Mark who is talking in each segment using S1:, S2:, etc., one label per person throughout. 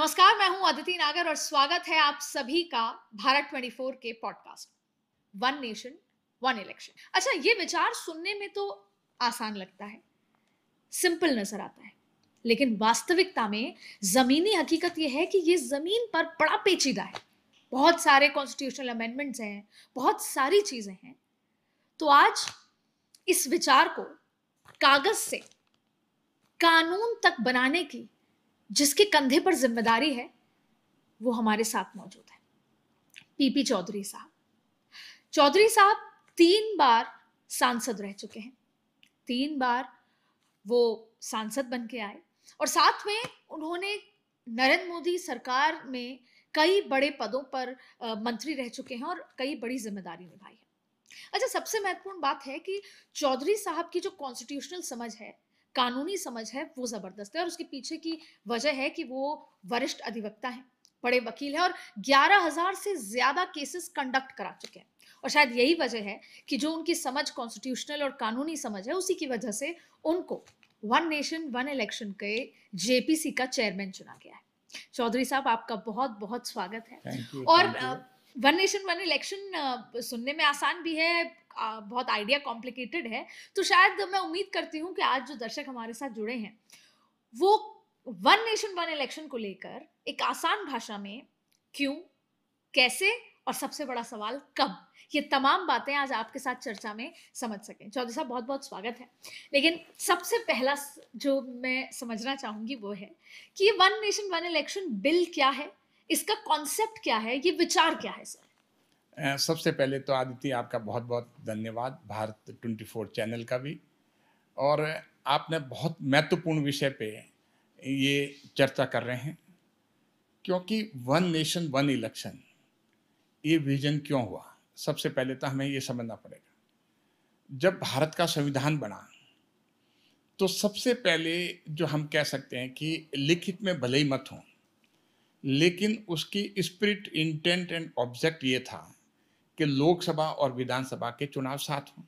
S1: नमस्कार, मैं हूं अदिति नागर और स्वागत है आप सभी का भारत 24 के podcast one nation one election. अच्छा, ये विचार सुनने में तो आसान लगता है, सिंपल नजर आता है, लेकिन वास्तविकता में जमीनी हकीकत यह है कि ये जमीन पर बड़ा पेचीदा है। बहुत सारे कॉन्स्टिट्यूशनल अमेंडमेंट्स हैं, बहुत सारी चीजें हैं। तो आज इस विचार को कागज से कानून तक बनाने की जिसके कंधे पर जिम्मेदारी है, वो हमारे साथ मौजूद है। पीपी चौधरी साहब। चौधरी साहब 3 बार सांसद रह चुके हैं। 3 बार वो सांसद बन के आए और साथ में उन्होंने नरेंद्र मोदी सरकार में कई बड़े पदों पर मंत्री रह चुके हैं और कई बड़ी जिम्मेदारी निभाई है। अच्छा, सबसे महत्वपूर्ण बात है कि चौधरी साहब की जो कॉन्स्टिट्यूशनल समझ है, कानूनी समझ है, वो जबरदस्त है और उसके पीछे की वजह है कि वो वरिष्ठ अधिवक्ता हैं, बड़े वकील हैं और 11,000 से ज्यादा केसेस कंडक्ट करा चुके हैं। और शायद यही वजह है कि जो उनकी समझ कॉन्स्टिट्यूशनल और कानूनी समझ है, उसी की वजह से उनको वन नेशन वन इलेक्शन के जेपीसी का चेयरमैन चुना गया है। चौधरी साहब, आपका बहुत बहुत स्वागत है।
S2: Thank you.
S1: और वन नेशन वन इलेक्शन सुनने में आसान भी है, बहुत आइडिया कॉम्प्लिकेटेड है, तो शायद मैं उम्मीद करती हूँ कि आज जो दर्शक हमारे साथ जुड़े हैं वो वन नेशन वन इलेक्शन को लेकर एक आसान भाषा में क्यों, कैसे और सबसे बड़ा सवाल कब, ये तमाम बातें आज आपके साथ चर्चा में समझ सकें। चौधरी साहब, बहुत बहुत स्वागत है। लेकिन सबसे पहला जो मैं समझना चाहूंगी वो है कि ये one nation one election bill क्या है, इसका कॉन्सेप्ट क्या है, ये विचार क्या है सर?
S2: सबसे पहले तो आदित्य, आपका बहुत बहुत धन्यवाद, भारत 24 चैनल का भी। और आपने बहुत महत्वपूर्ण विषय पे ये चर्चा कर रहे हैं, क्योंकि वन नेशन वन इलेक्शन ये विजन क्यों हुआ। सबसे पहले तो हमें ये समझना पड़ेगा, जब भारत का संविधान बना तो सबसे पहले जो हम कह सकते हैं कि लिखित में भले ही मत हो, लेकिन उसकी स्पिरिट, इंटेंट एंड ऑब्जेक्ट ये था कि लोकसभा और विधानसभा के चुनाव साथ हों।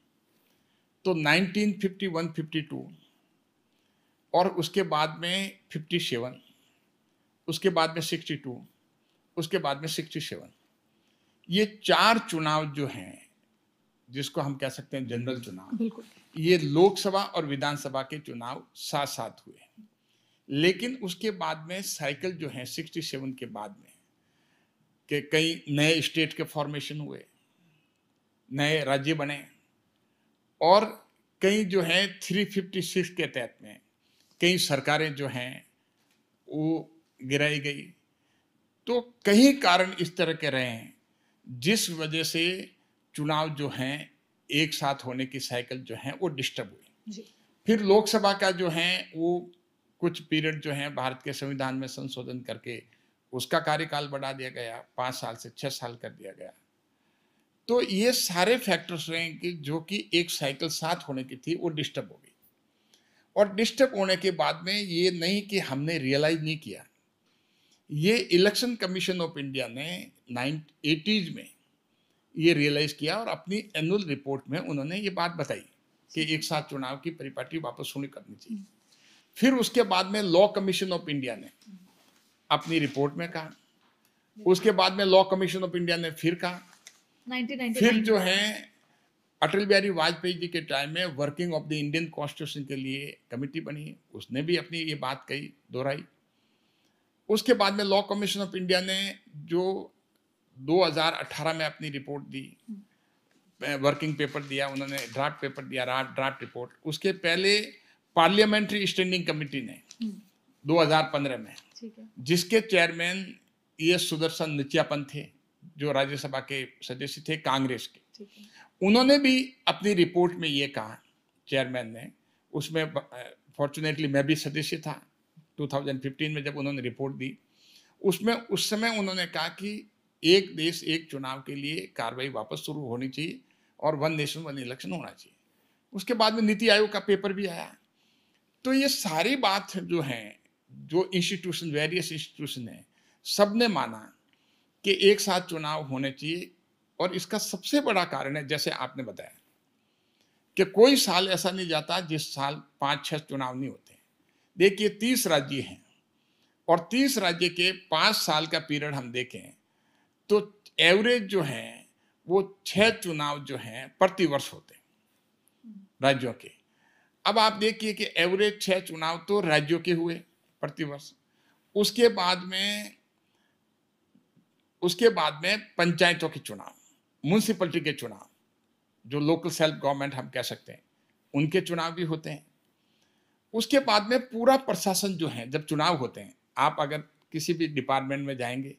S2: तो 1951-52 और उसके बाद में 57, उसके बाद में 62, उसके बाद में 67, ये 4 चुनाव जो हैं, जिसको हम कह सकते हैं जनरल चुनाव,
S1: बिल्कुल,
S2: ये लोकसभा और विधानसभा के चुनाव साथ साथ हुए। लेकिन उसके बाद में साइकिल जो है 67 के बाद में कि कई नए स्टेट के फॉर्मेशन हुए, नए राज्य बने और कई जो हैं 356 के तहत में कई सरकारें जो हैं वो गिराई गई। तो कई कारण इस तरह के रहे हैं जिस वजह से चुनाव जो हैं एक साथ होने की साइकिल जो है वो डिस्टर्ब हुई। फिर लोकसभा का जो है वो कुछ पीरियड जो है भारत के संविधान में संशोधन करके उसका कार्यकाल बढ़ा दिया गया, 5 साल से 6 साल कर दिया गया। तो ये सारे फैक्टर्स रहे कि जो कि एक साइकिल साथ होने की थी वो डिस्टर्ब हो गई। और डिस्टर्ब होने के बाद में ये नहीं कि हमने रियलाइज नहीं किया, ये इलेक्शन कमीशन ऑफ इंडिया ने 1980s में ये रियलाइज किया और अपनी एनुअल रिपोर्ट में उन्होंने ये बात बताई कि एक साथ चुनाव की परिपाटी वापस शुरू करनी चाहिए। फिर उसके बाद में लॉ कमीशन ऑफ इंडिया ने अपनी रिपोर्ट में कहा, उसके बाद में लॉ कमीशन ऑफ इंडिया ने फिर कहा,
S1: 1999
S2: फिर जो है अटल बिहारी वाजपेयी जी के टाइम में working of the Indian constitution के लिए कमेटी बनी, उसने भी अपनी ये बात कही, दोहराई। उसके बाद में लॉ कमीशन ऑफ इंडिया ने जो 2018 में अपनी रिपोर्ट दी, वर्किंग पेपर दिया, उन्होंने ड्राफ्ट पेपर दिया, ड्राफ्ट रिपोर्ट। उसके पहले पार्लियामेंट्री स्टैंडिंग कमेटी ने 2015 में, जिसके चेयरमैन ES सुदर्शन नित्यापन थे, जो राज्यसभा के सदस्य थे कांग्रेस के, उन्होंने भी अपनी रिपोर्ट में ये कहा, चेयरमैन ने, उसमें फॉर्चुनेटली मैं भी सदस्य था 2015 में जब उन्होंने रिपोर्ट दी, उसमें उस समय उन्होंने कहा कि एक देश एक चुनाव के लिए कार्रवाई वापस शुरू होनी चाहिए और वन नेशन वन इलेक्शन होना चाहिए। उसके बाद में नीति आयोग का पेपर भी आया। तो ये सारी बात जो है, जो इंस्टीट्यूशन, वेरियस इंस्टीट्यूशन है, सब ने माना कि एक साथ चुनाव होने चाहिए। और इसका सबसे बड़ा कारण है, जैसे आपने बताया, कि कोई साल ऐसा नहीं जाता जिस साल 5-6 चुनाव नहीं होते। देखिए 30 राज्य हैं और 30 राज्य के 5 साल का पीरियड हम देखें तो एवरेज जो है वो 6 चुनाव जो हैं प्रति वर्ष होते हैं राज्यों के। अब आप देखिए कि एवरेज 6 चुनाव तो राज्यों के हुए प्रति वर्ष। उसके बाद में पंचायतों के चुनाव, म्युनिसिपैलिटी के चुनाव, जो लोकल सेल्फ गवर्नमेंट हम कह सकते हैं, उनके चुनाव भी होते हैं। उसके बाद में पूरा प्रशासन जो है, जब चुनाव होते हैं, आप अगर किसी भी डिपार्टमेंट में जाएंगे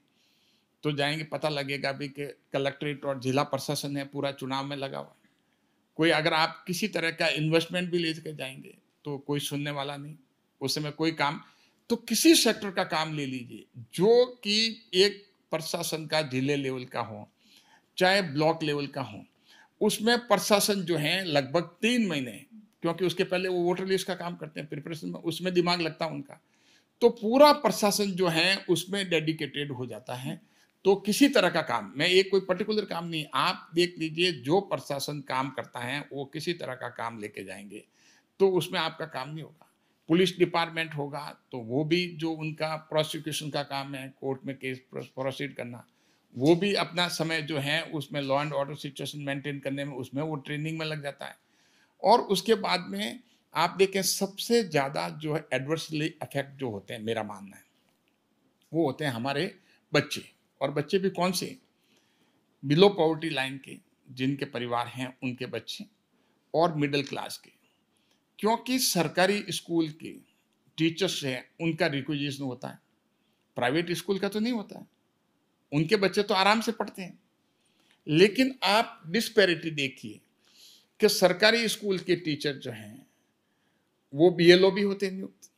S2: तो पता लगेगा भी कि कलेक्ट्रेट और जिला प्रशासन है पूरा चुनाव में लगा हुआ है। कोई अगर आप किसी तरह का इन्वेस्टमेंट भी लेकर जाएंगे तो कोई सुनने वाला नहीं, उस समय कोई काम। तो किसी सेक्टर का काम ले लीजिए जो कि एक प्रशासन का जिले लेवल का हो चाहे ब्लॉक लेवल का हो, उसमें प्रशासन जो है लगभग 3 महीने, क्योंकि उसके पहले वो वोटर लिस्ट का काम करते हैं, प्रिपरेशन में उसमें दिमाग लगता है उनका, तो पूरा प्रशासन जो है उसमें डेडिकेटेड हो जाता है। तो किसी तरह का काम, मैं एक कोई पर्टिकुलर काम नहीं, आप देख लीजिए जो प्रशासन काम करता है वो किसी तरह का काम लेके जाएंगे तो उसमें आपका काम नहीं होगा। पुलिस डिपार्टमेंट होगा तो वो भी जो उनका प्रोसिक्यूशन का काम है, कोर्ट में केस प्रोसीड करना, वो भी अपना समय जो है उसमें law and order situation maintain करने में, उसमें वो ट्रेनिंग में लग जाता है। और उसके बाद में आप देखें सबसे ज़्यादा जो है एडवर्सली इफेक्ट जो होते हैं, मेरा मानना है वो होते हैं हमारे बच्चे। और बच्चे भी कौन से? बिलो पॉवर्टी लाइन के जिनके परिवार हैं उनके बच्चे, और मिडिल क्लास के, क्योंकि सरकारी स्कूल के टीचर्स हैं उनका रिक्विजिशन होता है, प्राइवेट स्कूल का तो नहीं होता है। उनके बच्चे तो आराम से पढ़ते हैं, लेकिन आप डिस्पैरिटी देखिए कि सरकारी स्कूल के टीचर जो हैं वो बीएलओ भी होते हैं नियुक्त,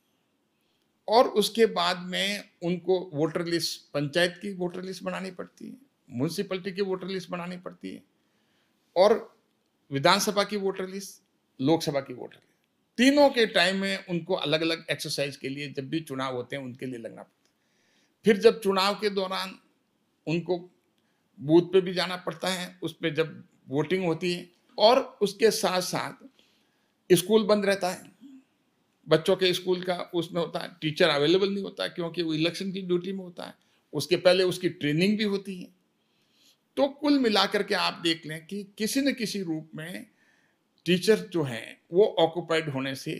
S2: और उसके बाद में उनको वोटर लिस्ट, पंचायत की वोटर लिस्ट बनानी पड़ती है, म्युनिसिपैलिटी की वोटर लिस्ट बनानी पड़ती है, और विधानसभा की वोटर लिस्ट, लोकसभा की वोटर लिस्ट, तीनों के टाइम में उनको अलग अलग एक्सरसाइज के लिए जब भी चुनाव होते हैं उनके लिए लगना पड़ता है। फिर जब चुनाव के दौरान उनको बूथ पे भी जाना पड़ता है, उस पर जब वोटिंग होती है, और उसके साथ साथ स्कूल बंद रहता है, बच्चों के स्कूल का उसमें होता है, टीचर अवेलेबल नहीं होता क्योंकि वो इलेक्शन की ड्यूटी में होता है, उसके पहले उसकी ट्रेनिंग भी होती है। तो कुल मिलाकर के आप देख लें कि किसी न किसी रूप में टीचर जो हैं वो ऑक्युपाइड होने से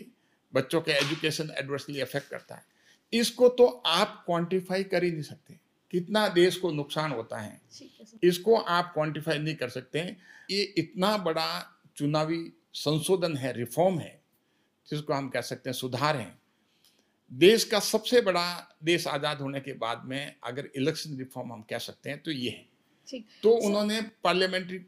S2: बच्चों के एजुकेशन एडवर्सली अफेक्ट करता है। इसको तो आप क्वांटिफाई कर ही नहीं सकते कितना देश को नुकसान होता है, इसको आप क्वांटिफाई नहीं कर सकते। ये इतना बड़ा चुनावी संशोधन है, रिफॉर्म है, जिसको हम कह सकते हैं सुधार है। देश का सबसे बड़ा, देश आज़ाद होने के बाद में अगर इलेक्शन रिफॉर्म हम कह सकते हैं तो ये है। तो उन्होंने पार्लियामेंट्री,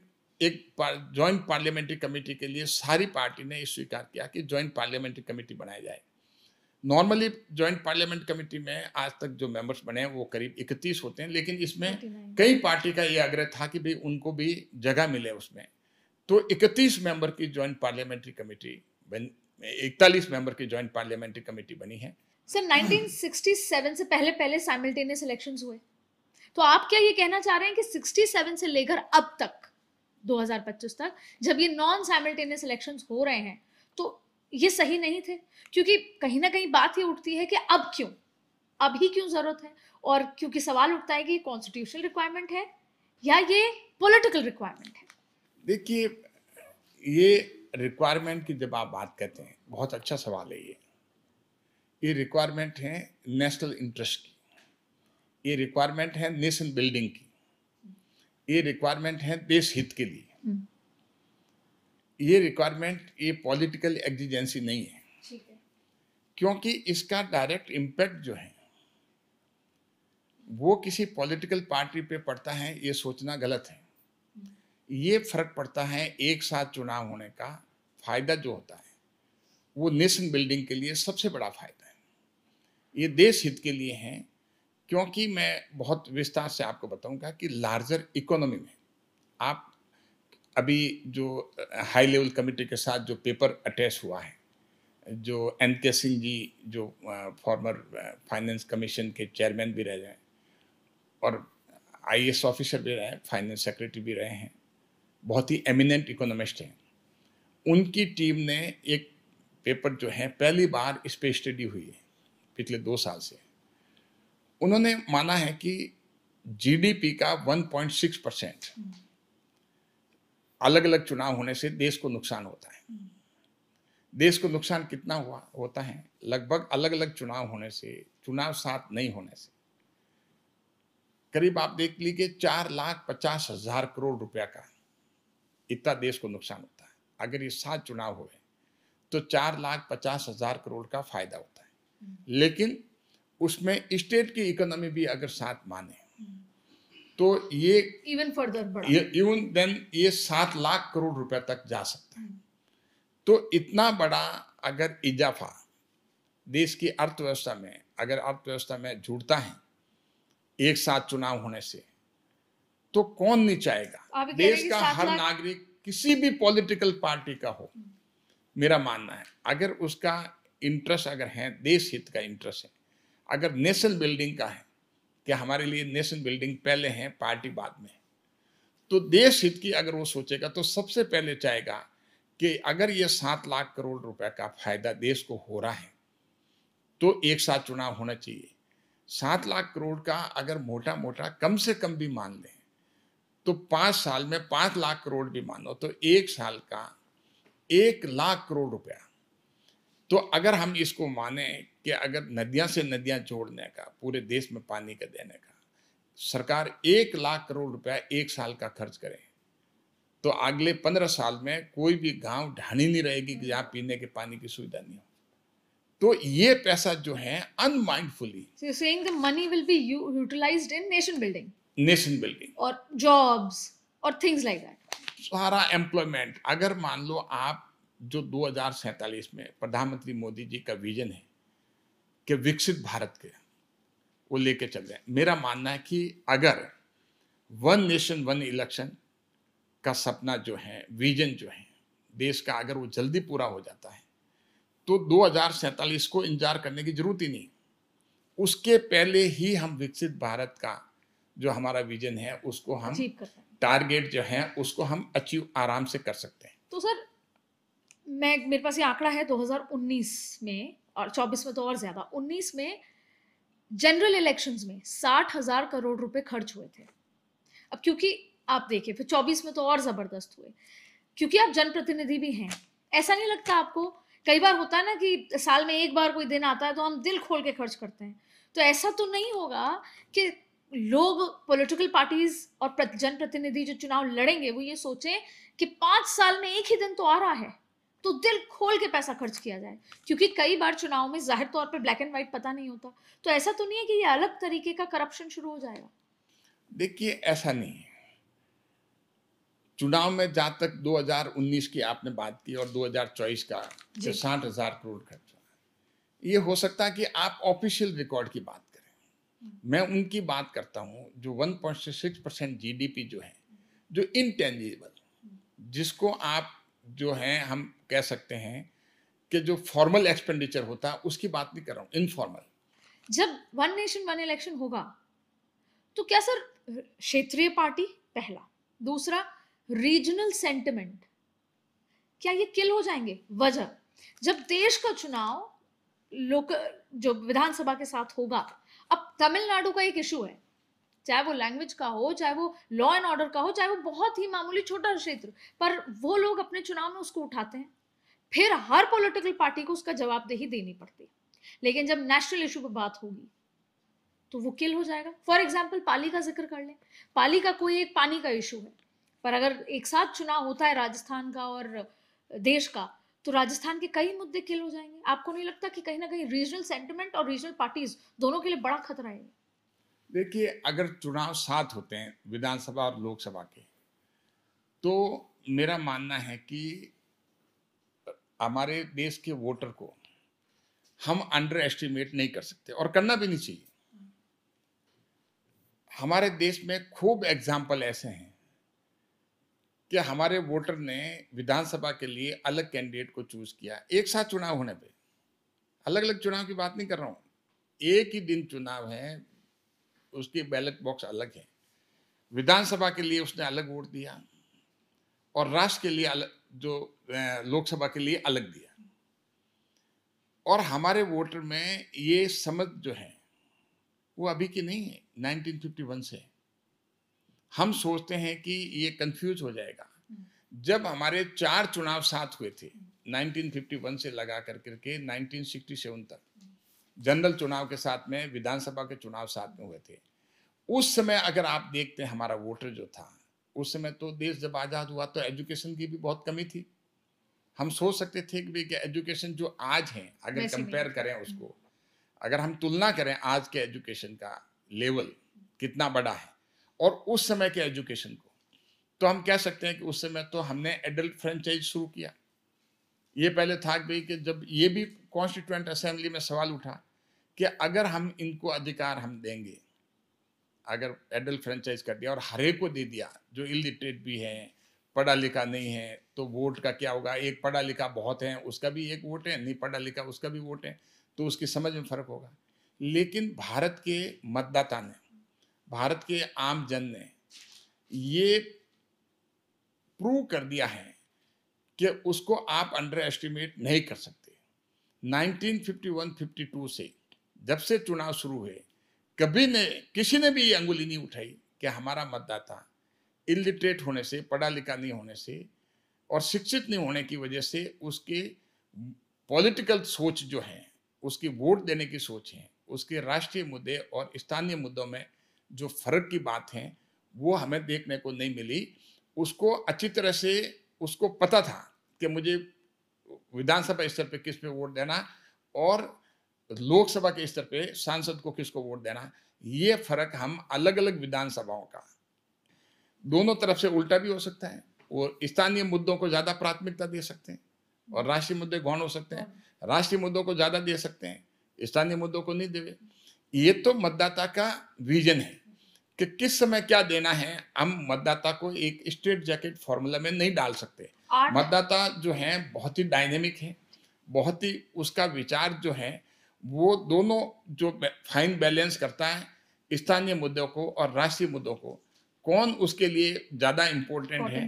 S2: एक जॉइंट पार्लियामेंट्री कमेटी के लिए सारी पार्टी ने स्वीकार किया कि जॉइंट पार्लियामेंट्री कमेटी बनाई जाए। नॉर्मली जॉइंट पार्लियामेंट कमेटी में आज तक जो मेंबर्स बने हैं वो करीब 31 होते हैं, लेकिन इसमें कई पार्टी का ये आग्रह था कि भाई उनको भी जगह मिले उसमें, तो 31 मेंबर की जॉइंट पार्लियामेंट्री कमेटी 41 मेंबर की जॉइंट पार्लियामेंट्री कमेटी बनी है।
S1: सर 1967 से पहले साइमल्टेनियस इलेक्शंस हुए, तो आप क्या ये कहना चाह रहे हैं कि 67 से लेकर अब तक 2025 तक जब ये नॉन साइमल्टेनियस इलेक्शंस हो रहे हैं तो ये सही नहीं थे? क्योंकि कहीं ना कहीं बात ये उठती है कि अब क्यों, अभी क्यों जरूरत है, और क्योंकि सवाल उठता है कि कॉन्स्टिट्यूशनल रिक्वायरमेंट है या ये पॉलिटिकल रिक्वायरमेंट है।
S2: देखिए, ये रिक्वायरमेंट की जब आप बात करते हैं, बहुत अच्छा सवाल है ये रिक्वायरमेंट है नेशनल इंटरेस्ट की, ये रिक्वायरमेंट है नेशन बिल्डिंग की, ये रिक्वायरमेंट है देश हित के लिए, ये रिक्वायरमेंट ये पॉलिटिकल एग्जिजेंसी नहीं है, क्योंकि इसका डायरेक्ट इम्पैक्ट जो है वो किसी पॉलिटिकल पार्टी पे पड़ता है, ये सोचना गलत है। ये फर्क पड़ता है एक साथ चुनाव होने का फायदा जो होता है वो नेशन बिल्डिंग के लिए सबसे बड़ा फायदा है, ये देश हित के लिए है। क्योंकि मैं बहुत विस्तार से आपको बताऊंगा कि लार्जर इकोनॉमी में आप अभी जो हाई लेवल कमेटी के साथ जो पेपर अटैच हुआ है, जो एन.के. सिंह जी जो फॉर्मर फाइनेंस कमीशन के चेयरमैन भी रह गए और आईएएस ऑफिसर भी रहे, फाइनेंस सेक्रेटरी भी रहे हैं, बहुत ही एमिनेंट इकोनॉमिस्ट हैं, उनकी टीम ने एक पेपर जो है पहली बार इस पे स्टडी हुई है पिछले 2 साल से, उन्होंने माना है कि जीडीपी का 1.6% अलग अलग चुनाव होने से देश को नुकसान होता है। देश को नुकसान कितना होता है? लगभग अलग अलग चुनाव होने से, चुनाव साथ नहीं होने से करीब आप देख लीजिए 4,50,000 करोड़ रुपया का इतना देश को नुकसान होता है। अगर ये 7 चुनाव हुए तो 4,50,000 करोड़ का फायदा होता है। लेकिन उसमें स्टेट की इकोनॉमी भी अगर साथ माने तो ये
S1: इवन फर्दर बढ़ा,
S2: इवन देन ये 7 लाख करोड़ रुपए तक जा सकता है। तो इतना बड़ा अगर इजाफा देश की अर्थव्यवस्था में, अगर अर्थव्यवस्था में जुड़ता है एक साथ चुनाव होने से, तो कौन नहीं चाहेगा? देश का हर नागरिक किसी भी पॉलिटिकल पार्टी का हो, मेरा मानना है अगर उसका इंटरेस्ट अगर है, देश हित का इंटरेस्ट है, अगर नेशन बिल्डिंग का है कि हमारे लिए नेशन बिल्डिंग पहले है, पार्टी बाद में, तो देश हित की अगर वो सोचेगा तो सबसे पहले चाहेगा कि अगर ये 7 लाख करोड़ रुपए का फायदा देश को हो रहा है तो एक साथ चुनाव होना चाहिए। 7 लाख करोड़ का अगर मोटा मोटा कम से कम भी मान लें तो 5 साल में 5 लाख करोड़ भी मानो तो एक साल का 1 लाख करोड़ रुपया। तो अगर हम इसको माने कि अगर नदियां से नदियां जोड़ने का, पूरे देश में पानी का देने का, सरकार 1 लाख करोड़ रुपया एक साल का खर्च करे तो अगले 15 साल में कोई भी गांव ढानी नहीं रहेगी कि जहां पीने के पानी की सुविधा नहीं हो। तो ये पैसा जो है अनमाइंडफुली,
S1: so you're saying the money will be utilized in nation building
S2: और
S1: jobs और things like that,
S2: सारा एम्प्लॉयमेंट। अगर मान लो आप जो 2047 में प्रधानमंत्री मोदी जी का विजन है कि विकसित भारत के, वो लेके चल रहे हैं। मेरा मानना है कि अगर 1 नेशन 1 इलेक्शन का सपना जो है, विजन जो है देश का, अगर वो जल्दी पूरा हो जाता है तो 2047 को इंतजार करने की जरूरत ही नहीं। उसके पहले ही हम विकसित भारत का जो हमारा विजन है उसको हम टारगेट जो है उसको हम अचीव आराम से कर सकते हैं।
S1: तो सर मेरे पास ये आंकड़ा है 2019 में, और 24 में तो और ज्यादा, 19 में जनरल इलेक्शंस में 60,000 करोड़ रुपए खर्च हुए थे। अब क्योंकि आप देखिए फिर 24 में तो और जबरदस्त हुए, क्योंकि आप जनप्रतिनिधि भी हैं। ऐसा नहीं लगता आपको, कई बार होता है ना कि साल में एक बार कोई दिन आता है तो हम दिल खोल के खर्च करते हैं, तो ऐसा तो नहीं होगा कि लोग, पॉलिटिकल पार्टीज और जनप्रतिनिधि जो चुनाव लड़ेंगे वो ये सोचें कि 5 साल में एक ही दिन तो आ रहा है तो दिल खोल के पैसा खर्च किया जाए, क्योंकि कई बार चुनाव में जाहिर तौर पे ब्लैक एंड व्हाइट पता नहीं होता। तो ऐसा तो नहीं है कि ये अलग तरीके का करप्शन शुरू हो जाएगा?
S2: देखिए ऐसा नहीं है। चुनाव में जहां तक 2019 की आपने बात की और 2024 का जो 60,000 करोड़ खर्च हुआ, ये हो सकता है कि आप ऑफिशियल रिकॉर्ड की बात करें। मैं उनकी बात करता हूं जो 1.6% जीडीपी जो है, जो इनटेंजिबल, जिसको आप जो है हम कह सकते हैं कि जो फॉर्मल एक्सपेंडिचर होता है उसकी बात नहीं कर रहा हूं, इनफॉर्मल।
S1: जब 1 नेशन 1 इलेक्शन होगा तो क्या सर क्षेत्रीय पार्टी पहला, दूसरा रीजनल सेंटिमेंट, क्या ये किल हो जाएंगे? वजह, जब देश का चुनाव जो विधानसभा के साथ होगा, अब तमिलनाडु का एक इशू है, चाहे वो लैंग्वेज का हो, चाहे वो लॉ एंड ऑर्डर का हो, चाहे वो बहुत ही मामूली छोटा क्षेत्र, पर वो लोग अपने चुनाव में उसको उठाते हैं, फिर हर पॉलिटिकल पार्टी को उसका जवाबदेही देनी पड़ती। लेकिन जब नेशनल इशू पर बात होगी तो वो किल हो जाएगा। फॉर एग्जाम्पल पाली का जिक्र कर लें, पाली का कोई एक पानी का इशू है, पर अगर एक साथ चुनाव होता है राजस्थान का और देश का, तो राजस्थान के कई मुद्दे किल हो जाएंगे। आपको नहीं लगता कि कहीं ना कहीं रीजनल सेंटिमेंट और रीजनल पार्टीज दोनों के लिए बड़ा खतरा है?
S2: देखिए अगर चुनाव साथ होते हैं विधानसभा और लोकसभा के, तो मेरा मानना है कि हमारे देश के वोटर को हम अंडर एस्टिमेट नहीं कर सकते और करना भी नहीं चाहिए। हमारे देश में खूब एग्जाम्पल ऐसे हैं कि हमारे वोटर ने विधानसभा के लिए अलग कैंडिडेट को चूज किया, एक साथ चुनाव होने पे। अलग अलग चुनाव की बात नहीं कर रहा हूं, एक ही दिन चुनाव है, उसकी बैलेट बॉक्स अलग है, विधानसभा के लिए उसने अलग वोट दिया और राष्ट्र के लिए अलग, जो लोकसभा के लिए अलग दिया। और हमारे वोटर में ये समझ जो है वो अभी की नहीं है, 1951 से। हम सोचते हैं कि ये कंफ्यूज हो जाएगा। जब हमारे 4 चुनाव साथ हुए थे 1951 से लगा करके 1967 तक, जनरल चुनाव के साथ में विधानसभा के चुनाव साथ में हुए थे। उस समय अगर आप देखते हैं हमारा वोटर जो था, उस समय तो देश जब आजाद हुआ तो एजुकेशन की भी बहुत कमी थी। हम सोच सकते थे कि एजुकेशन जो आज है, अगर कंपेयर करें उसको, अगर हम तुलना करें आज के एजुकेशन का लेवल कितना बड़ा है और उस समय के एजुकेशन को, तो हम कह सकते हैं कि उस समय तो हमने एडल्ट फ्रेंचाइज शुरू किया। ये पहले था कि जब ये भी कॉन्स्टिट्यूएंट असेंबली में सवाल उठा कि अगर हम इनको अधिकार हम देंगे, अगर एडल्ट फ्रेंचाइज कर दिया और हर एक को दे दिया जो इलिटरेट भी है, पढ़ा लिखा नहीं है, तो वोट का क्या होगा? एक पढ़ा लिखा बहुत है उसका भी एक वोट है, नहीं पढ़ा लिखा उसका भी वोट है, तो उसकी समझ में फर्क होगा। लेकिन भारत के मतदाता ने, भारत के आम जन ने ये प्रूव कर दिया है कि उसको आप अंडर एस्टिमेट नहीं कर सकते। 1951-52 से जब से चुनाव शुरू हुए, कभी ने किसी ने भी ये अंगुली नहीं उठाई कि हमारा मतदाता इलिटरेट होने से, पढ़ा लिखा नहीं होने से और शिक्षित नहीं होने की वजह से उसके पॉलिटिकल सोच जो है, उसकी वोट देने की सोच है, उसके राष्ट्रीय मुद्दे और स्थानीय मुद्दों में जो फर्क की बात है, वो हमें देखने को नहीं मिली। उसको अच्छी तरह से उसको पता था कि मुझे विधानसभा स्तर पे किस पे वोट देना और लोकसभा के स्तर पे सांसद को किसको वोट देना। ये फर्क हम अलग अलग विधानसभाओं का दोनों तरफ से उल्टा भी हो सकता है। वो स्थानीय मुद्दों को ज्यादा प्राथमिकता दे सकते हैं और राष्ट्रीय मुद्दे गौण हो सकते हैं। राष्ट्रीय मुद्दों को ज्यादा दे सकते हैं, स्थानीय मुद्दों को नहीं देवे। ये तो मतदाता का विजन है कि किस समय क्या देना है। हम मतदाता को एक स्ट्रेट जैकेट फॉर्मूला में नहीं डाल सकते। मतदाता जो है बहुत ही डायनेमिक है, बहुत ही उसका विचार जो है वो दोनों जो फाइन बैलेंस करता है स्थानीय मुद्दों को और राष्ट्रीय मुद्दों को, कौन उसके लिए ज्यादा इंपॉर्टेंट है,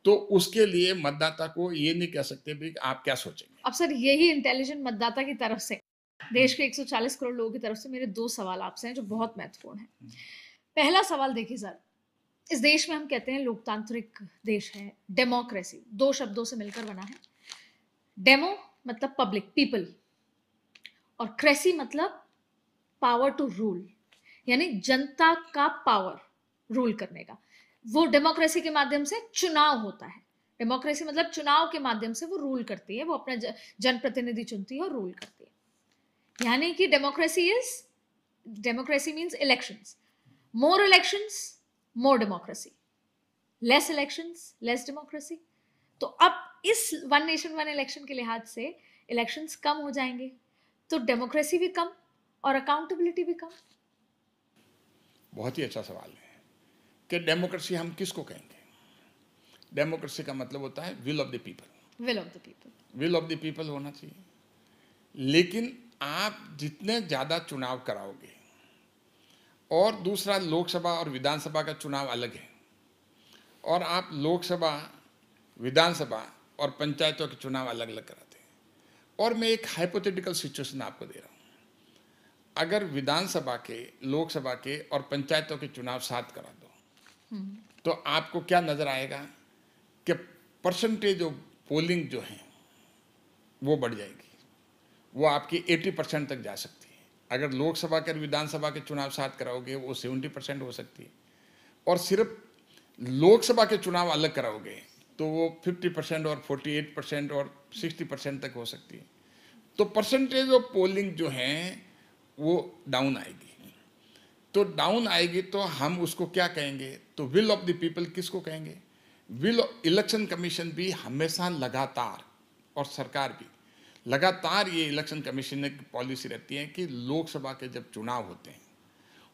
S2: तो उसके लिए मतदाता को ये नहीं कह सकते भी आप क्या सोचेंगे।
S1: अब सर यही इंटेलिजेंट मतदाता की तरफ से, देश के 140 करोड़ लोगों की तरफ से मेरे 2 सवाल आपसे हैं जो बहुत महत्वपूर्ण हैं। पहला सवाल देखिए सर, इस देश में हम कहते हैं लोकतांत्रिक देश है, डेमोक्रेसी 2 शब्दों से मिलकर बना है। डेमो मतलब पब्लिक, पीपल, और क्रेसी मतलब पावर टू रूल, यानी जनता का पावर रूल करने का। वो डेमोक्रेसी के माध्यम से चुनाव होता है। डेमोक्रेसी मतलब चुनाव के माध्यम से वो रूल करती है, वो अपना जनप्रतिनिधि चुनती है और रूल करती है। यानी कि democracy means elections. More elections, more democracy. Less elections, less democracy. तो अब इस वन नेशन वन इलेक्शन के लिहाज से इलेक्शंस कम हो जाएंगे तो डेमोक्रेसी भी कम और अकाउंटेबिलिटी भी कम।
S2: बहुत ही अच्छा सवाल है कि डेमोक्रेसी हम किसको कहेंगे। डेमोक्रेसी का मतलब होता है will of the people.
S1: Will of the people,
S2: will of the people होना चाहिए। लेकिन आप जितने ज़्यादा चुनाव कराओगे, और दूसरा लोकसभा और विधानसभा का चुनाव अलग है, और आप लोकसभा, विधानसभा और पंचायतों के चुनाव अलग अलग कराते हैं। और मैं एक हाइपोथेटिकल सिचुएशन आपको दे रहा हूँ। अगर विधानसभा के, लोकसभा के और पंचायतों के चुनाव साथ करा दो तो आपको क्या नजर आएगा कि परसेंटेज ऑफ पोलिंग जो है वो बढ़ जाएगी, वो आपकी 80% तक जा सकती है। अगर लोकसभा के और विधानसभा के चुनाव साथ कराओगे वो 70% हो सकती है, और सिर्फ लोकसभा के चुनाव अलग कराओगे तो वो 50% और 48% और 60% तक हो सकती है। तो परसेंटेज ऑफ पोलिंग जो है वो डाउन आएगी। तो डाउन आएगी तो हम उसको क्या कहेंगे, तो विल ऑफ द पीपल किसको कहेंगे। विल इलेक्शन कमीशन भी हमेशा लगातार, और सरकार भी लगातार, ये इलेक्शन कमीशन की पॉलिसी रहती है कि लोकसभा के जब चुनाव होते हैं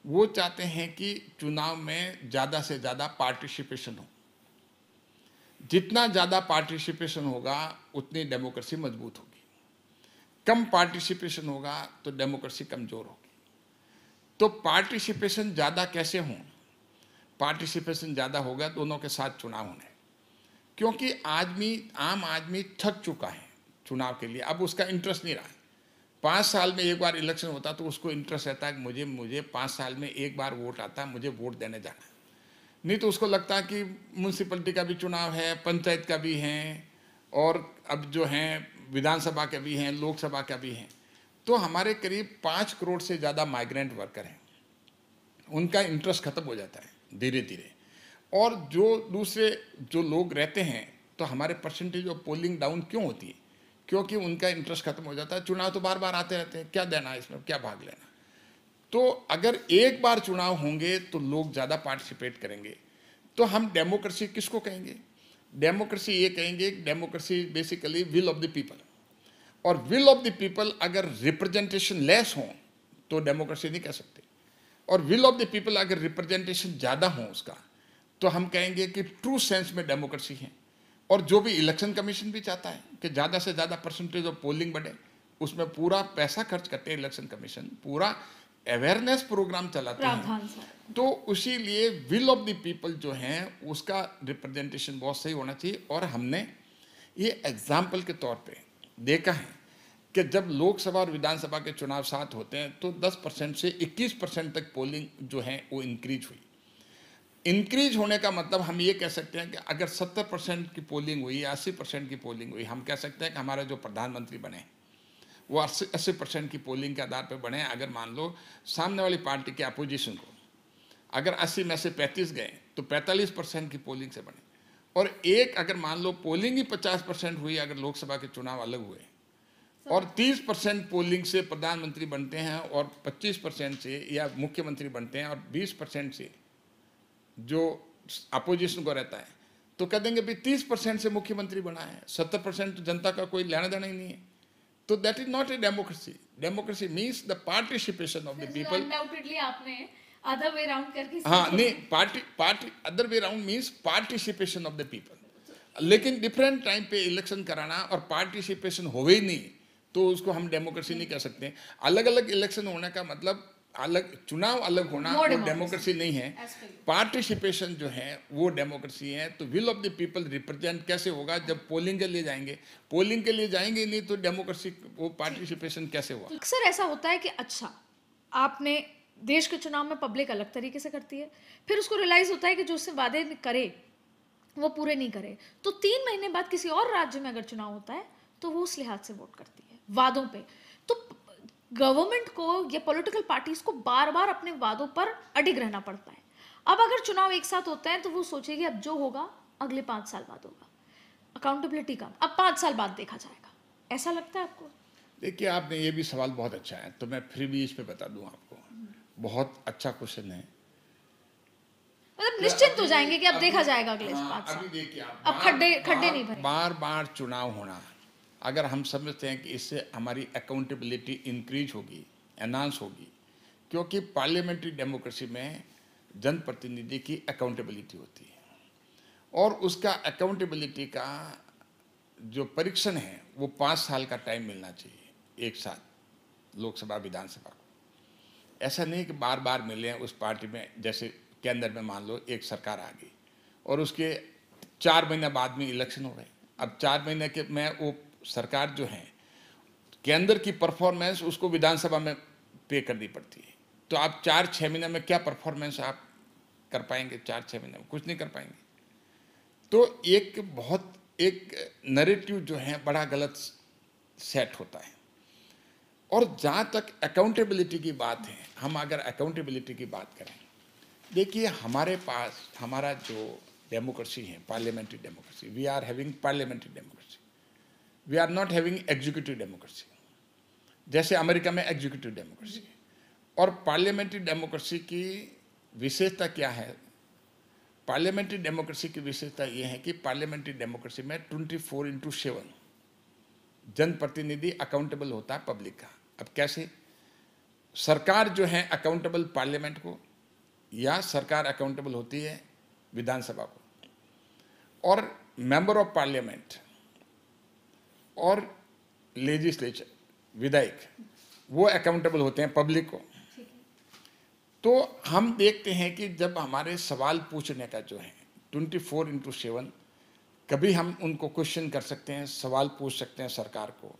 S2: वो चाहते हैं कि चुनाव में ज़्यादा से ज़्यादा पार्टिसिपेशन हो। जितना ज़्यादा पार्टिसिपेशन होगा उतनी डेमोक्रेसी मजबूत होगी। कम पार्टिसिपेशन होगा तो डेमोक्रेसी कमज़ोर होगी। तो पार्टिसिपेशन ज़्यादा कैसे हों, पार्टिसिपेशन ज़्यादा होगा दोनों के साथ चुनाव होने, क्योंकि आम आदमी थक चुका है चुनाव के लिए, अब उसका इंटरेस्ट नहीं रहा है। 5 साल में एक बार इलेक्शन होता तो उसको इंटरेस्ट रहता है कि मुझे 5 साल में एक बार वोट आता है, मुझे वोट देने जाना है। नहीं तो उसको लगता है कि म्यूनसिपलिटी का भी चुनाव है, पंचायत का भी है, और अब जो हैं विधानसभा के भी हैं, लोकसभा का भी हैं। तो हमारे करीब 5 करोड़ से ज़्यादा माइग्रेंट वर्कर हैं, उनका इंटरेस्ट खत्म हो जाता है धीरे धीरे। और जो दूसरे जो लोग रहते हैं, तो हमारे परसेंटेज ऑफ पोलिंग डाउन क्यों होती है? क्योंकि उनका इंटरेस्ट खत्म हो जाता है। चुनाव तो बार बार आते रहते हैं, क्या देना है इसमें, क्या भाग लेना। तो अगर एक बार चुनाव होंगे तो लोग ज़्यादा पार्टिसिपेट करेंगे। तो हम डेमोक्रेसी किसको कहेंगे? डेमोक्रेसी ये कहेंगे, democracy basically will of the people. और विल ऑफ द पीपल अगर रिप्रेजेंटेशन लेस हो तो डेमोक्रेसी नहीं कह सकते, और विल ऑफ द पीपल अगर रिप्रेजेंटेशन ज़्यादा हो उसका, तो हम कहेंगे कि ट्रू सेंस में डेमोक्रेसी है। और जो भी इलेक्शन कमीशन भी चाहता है कि ज़्यादा से ज़्यादा परसेंटेज ऑफ पोलिंग बढ़े, उसमें पूरा पैसा खर्च करते हैं इलेक्शन कमीशन, पूरा अवेयरनेस प्रोग्राम चलाते हैं। तो उसी लिए विल ऑफ द पीपल जो है उसका रिप्रेजेंटेशन बहुत सही होना चाहिए। और हमने ये एग्जाम्पल के तौर पे देखा है कि जब लोकसभा और विधानसभा के चुनाव साथ होते हैं तो 10% से 21% तक पोलिंग जो है वो इंक्रीज हुई। इंक्रीज होने का मतलब हम ये कह सकते हैं कि अगर 70% की पोलिंग हुई, 80% की पोलिंग हुई, हम कह सकते हैं कि हमारा जो प्रधानमंत्री बने वो 80% की पोलिंग के आधार पर बने। अगर मान लो सामने वाली पार्टी के अपोजिशन को अगर 80 में से 35 गए तो 45% की पोलिंग से बने। और एक अगर मान लो पोलिंग ही 50% हुई, अगर लोकसभा के चुनाव अलग हुए, और 30% पोलिंग से प्रधानमंत्री बनते हैं, और 25% से या मुख्यमंत्री बनते हैं, और 20% से जो अपोजिशन को रहता है, तो कह देंगे भाई 30% से मुख्यमंत्री बना है, 70% तो जनता का कोई लेना देना ही नहीं है। तो that is not a democracy. Democracy means the participation of the people.
S1: Undoubtedly आपने अदर वे राउंड करके,
S2: हाँ नहीं, party other way round means participation of the people. लेकिन डिफरेंट टाइम पे इलेक्शन कराना और पार्टिसिपेशन हो ही नहीं, तो उसको हम डेमोक्रेसी नहीं कह सकते। अलग अलग इलेक्शन होने का मतलब अलग, चुनाव अलग होना वो डेमोक्रेसी नहीं है। पार्टिसिपेशन जो है वो डेमोक्रेसी है। तो will of the people represent कैसे होगा? जब पोलिंग के लिए जाएंगे, पोलिंग के लिए जाएंगे नहीं तो डेमोक्रेसी वो पार्टिसिपेशन कैसे हुआ?
S1: अक्सर ऐसा होता है कि अच्छा, आपने देश के चुनाव में पब्लिक अलग तरीके से करती है, फिर उसको रियलाइज होता है कि जो उससे वादे करे वो पूरे नहीं करे, तो 3 महीने बाद किसी और राज्य में अगर चुनाव होता है तो वो उस लिहाज से वोट करती है वादों पे। तो गवर्नमेंट को या पॉलिटिकल पार्टीज को बार बार अपने वादों पर अडिग रहना पड़ता है। अब अगर चुनाव एक साथ होते हैं तो वो सोचेगी अब जो होगा अगले 5 साल बाद होगा, अकाउंटेबिलिटी कम, अब 5 साल बाद देखा जाएगा। ऐसा लगता है आपको?
S2: देखिए, आपने ये भी सवाल बहुत अच्छा है, तो मैं फिर भी इस पे बता दूं आपको। बहुत अच्छा क्वेश्चन है।
S1: मतलब निश्चित हो जाएंगे कि अब देखा जाएगा अगले 5 साल।
S2: अभी देखिए,
S1: अब खड्डे नहीं भरे।
S2: बार बार चुनाव होना, अगर हम समझते हैं कि इससे हमारी अकाउंटेबिलिटी इंक्रीज होगी, एनहांस होगी, क्योंकि पार्लियामेंट्री डेमोक्रेसी में जनप्रतिनिधि की अकाउंटेबिलिटी होती है, और उसका अकाउंटेबिलिटी का जो परीक्षण है वो 5 साल का टाइम मिलना चाहिए एक साथ लोकसभा विधानसभा को। ऐसा नहीं कि बार बार मिले उस पार्टी में, जैसे केंद्र में मान लो एक सरकार आ गई और उसके 4 महीने बाद में इलेक्शन हो गए। अब 4 महीने के में वो सरकार जो है, केंद्र की परफॉर्मेंस उसको विधानसभा में पे करनी पड़ती है। तो आप 4-6 महीने में क्या परफॉर्मेंस आप कर पाएंगे? 4-6 महीने में कुछ नहीं कर पाएंगे। तो एक नैरेटिव जो है बड़ा गलत सेट होता है। और जहाँ तक अकाउंटेबिलिटी की बात है, हम अगर अकाउंटेबिलिटी की बात करें, देखिए हमारे पास हमारा जो डेमोक्रेसी है, parliamentary democracy, we are having parliamentary democracy, we are not having executive democracy. जैसे अमेरिका में एग्जीक्यूटिव डेमोक्रेसी है। और पार्लियामेंट्री डेमोक्रेसी की विशेषता क्या है? पार्लियामेंट्री डेमोक्रेसी की विशेषता ये है कि पार्लियामेंट्री डेमोक्रेसी में 24/7 जनप्रतिनिधि अकाउंटेबल होता है पब्लिक का। अब कैसे? सरकार जो है अकाउंटेबल पार्लियामेंट को, या सरकार अकाउंटेबल होती है विधानसभा को, और मेंबर ऑफ पार्लियामेंट और लेजिस्लेचर, विधायक, वो अकाउंटेबल होते हैं पब्लिक को। तो हम देखते हैं कि जब हमारे सवाल पूछने का जो है 24/7, कभी हम उनको क्वेश्चन कर सकते हैं, सवाल पूछ सकते हैं सरकार को,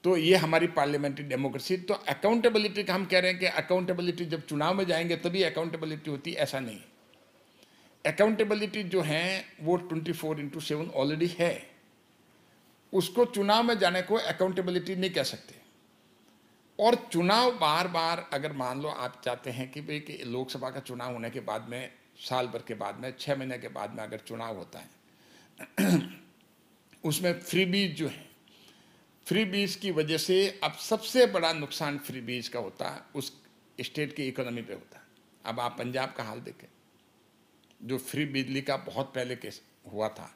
S2: तो ये हमारी पार्लियामेंट्री डेमोक्रेसी। तो अकाउंटेबिलिटी का हम कह रहे हैं कि अकाउंटेबिलिटी जब चुनाव में जाएंगे तभी अकाउंटेबिलिटी होती, ऐसा नहीं। अकाउंटेबिलिटी जो है वो 24/7 ऑलरेडी है, उसको चुनाव में जाने को अकाउंटेबिलिटी नहीं कह सकते। और चुनाव बार बार, अगर मान लो आप चाहते हैं कि भाई कि लोकसभा का चुनाव होने के बाद में, साल भर के बाद में, 6 महीने के बाद में अगर चुनाव होता है उसमें फ्रीबीज जो है, फ्रीबीज की वजह से अब सबसे बड़ा नुकसान फ्रीबीज का होता है उस स्टेट की इकोनॉमी पे होता है। अब आप पंजाब का हाल देखें, जो फ्री बिजली का बहुत पहले केस हुआ था,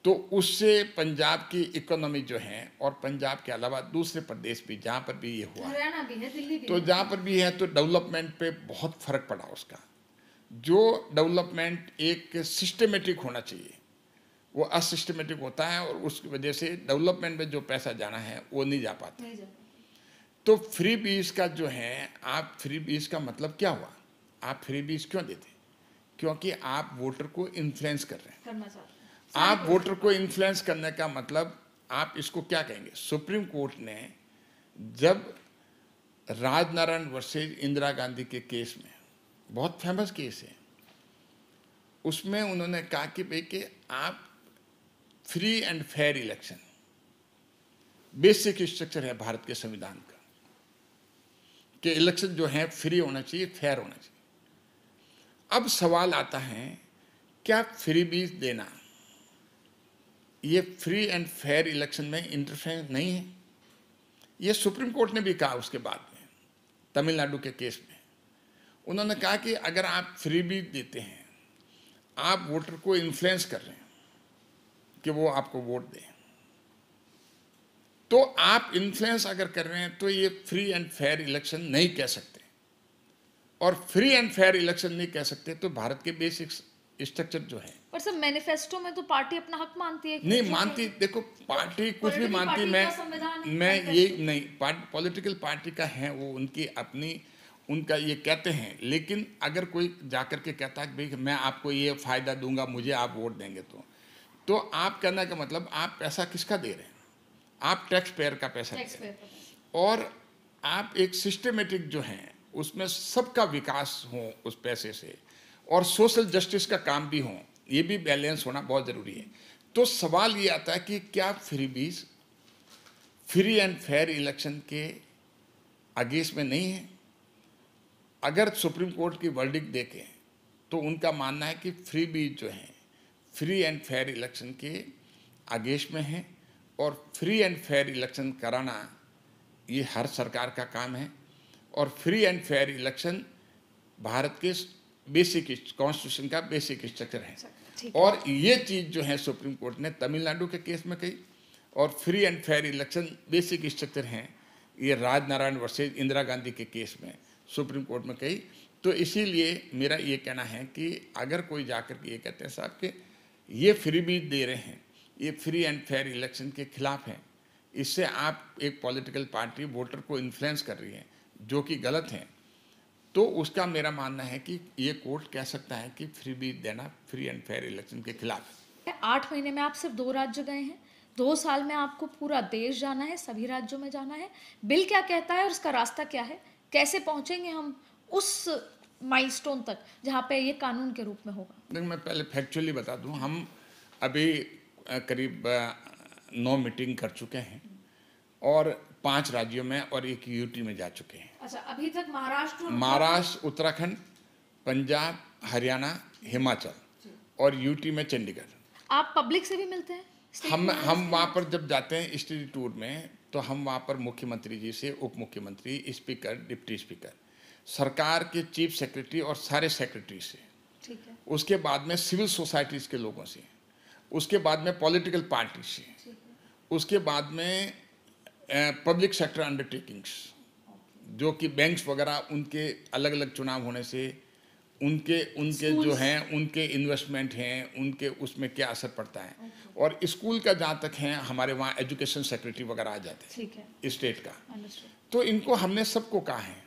S2: तो उससे पंजाब की इकोनॉमी जो है, और पंजाब के अलावा दूसरे प्रदेश भी जहाँ पर भी ये हुआ,
S1: हरियाणा भी है, दिल्ली भी
S2: तो
S1: है,
S2: जहाँ पर भी है, तो डेवलपमेंट पे बहुत फर्क पड़ा उसका। जो डेवलपमेंट एक सिस्टमेटिक होना चाहिए वो असिस्टमेटिक होता है, और उसकी वजह से डेवलपमेंट में जो पैसा जाना है वो नहीं जा पाता। तो फ्री बीज का जो है, आप फ्री बीज का मतलब क्या हुआ? आप फ्री बीज क्यों देते? क्योंकि आप वोटर को इन्फ्लुएंस कर रहे हैं,
S1: करना चाहते हैं।
S2: आप वोटर को इन्फ्लुएंस करने का मतलब, आप इसको क्या कहेंगे? सुप्रीम कोर्ट ने जब राजनारायण वर्सेज इंदिरा गांधी के केस में, बहुत फेमस केस है, उसमें उन्होंने कहा कि भाई कि आप free and fair election, basic structure है भारत के संविधान का कि इलेक्शन जो है फ्री होना चाहिए, फेयर होना चाहिए। अब सवाल आता है, क्या फ्री बीज देना ये फ्री एंड फेयर इलेक्शन में इंटरफेरेंस नहीं है? ये सुप्रीम कोर्ट ने भी कहा उसके बाद में, तमिलनाडु के केस में उन्होंने कहा कि अगर आप फ्री बीज देते हैं, आप वोटर को इन्फ्लुएंस कर रहे हैं कि वो आपको वोट दें, तो आप इन्फ्लुएंस अगर कर रहे हैं तो ये फ्री एंड फेयर इलेक्शन नहीं कह सकते। और फ्री एंड फेयर इलेक्शन नहीं कह सकते तो भारत के बेसिक स्ट्रक्चर जो है,
S1: पर सब मैनिफेस्टो में तो पार्टी अपना हक मानती है।
S2: नहीं मानती। देखो, पार्टी कुछ भी मानती, मैं ये नहीं, पॉलिटिकल पार्टी का है वो, उनकी अपनी, उनका ये कहते हैं। लेकिन अगर कोई जाकर के कहता है कि भाई मैं आपको ये फायदा दूंगा, मुझे आप वोट देंगे, तो आप कहने का मतलब आप पैसा किसका दे रहे हैं? आप टैक्स पेयर का पैसा दे रहे हैं, और आप एक सिस्टमेटिक जो है उसमें सबका विकास हो उस पैसे से, और सोशल जस्टिस का काम भी हो, ये भी बैलेंस होना बहुत ज़रूरी है। तो सवाल ये आता है कि क्या freebies free and fair election के अगेंस्ट में नहीं है? अगर सुप्रीम कोर्ट की वर्डिक्ट देखें तो उनका मानना है कि फ्रीबीज जो है फ्री एंड फेयर इलेक्शन के अगेंस्ट में है, और फ्री एंड फेयर इलेक्शन कराना ये हर सरकार का काम है, और free and fair election Bharat के बेसिक कॉन्स्टिट्यूशन का बेसिक स्ट्रक्चर है। और ये चीज़ जो है सुप्रीम कोर्ट ने तमिलनाडु के केस में कही, और free and fair election basic structure हैं ये राजनारायण वर्सेज इंदिरा गांधी के केस में सुप्रीम कोर्ट में कही। तो इसीलिए मेरा ये कहना है कि अगर कोई जाकर के ये कहते हैं साहब कि ये फ्री बीज दे रहे हैं, ये फ्री एंड फेयर इलेक्शन के खिलाफ है, इससे आप एक पॉलिटिकल पार्टी वोटर को इन्फ्लुएंस कर रही है, जो कि गलत है, तो उसका मेरा मानना है कि ये कोर्ट कह सकता है कि फ्री बीज देना फ्री एंड फेयर इलेक्शन के खिलाफ है।
S1: 8 महीने में आप सिर्फ 2 राज्य गए हैं, 2 साल में आपको पूरा देश जाना है, सभी राज्यों में जाना है। बिल क्या कहता है और उसका रास्ता क्या है? कैसे पहुंचेंगे हम उस माइलस्टोन तक जहां पे ये कानून के रूप में होगा?
S2: देखिए, मैं पहले फैक्चुअली बता दूं, हम अभी करीब 9 मीटिंग कर चुके हैं, और 5 राज्यों में और 1 यूटी में जा चुके हैं।
S1: अच्छा, अभी तक
S2: महाराष्ट्र, उत्तराखंड, पंजाब, हरियाणा, हिमाचल, और यूटी में चंडीगढ़।
S1: आप पब्लिक से भी मिलते हैं?
S2: हम वहाँ पर जब जाते हैं स्टडी टूर में, तो हम वहाँ पर मुख्यमंत्री जी से, उप मुख्यमंत्री, स्पीकर, डिप्टी स्पीकर, सरकार के चीफ सेक्रेटरी और सारे सेक्रेटरी से,
S1: ठीक है,
S2: उसके बाद में सिविल सोसाइटीज़ के लोगों से, उसके बाद में पॉलिटिकल पार्टी से, उसके बाद में पब्लिक सेक्टर अंडरटेकिंग्स, जो कि बैंक्स वगैरह, उनके अलग अलग चुनाव होने से उनके जो हैं, उनके इन्वेस्टमेंट हैं, उनके उसमें क्या असर पड़ता है। और स्कूल का जहाँ तक है, हमारे वहाँ एजुकेशन सेक्रेटरी वगैरह आ जाते हैं, ठीक है, स्टेट का। तो इनको हमने सबको कहा है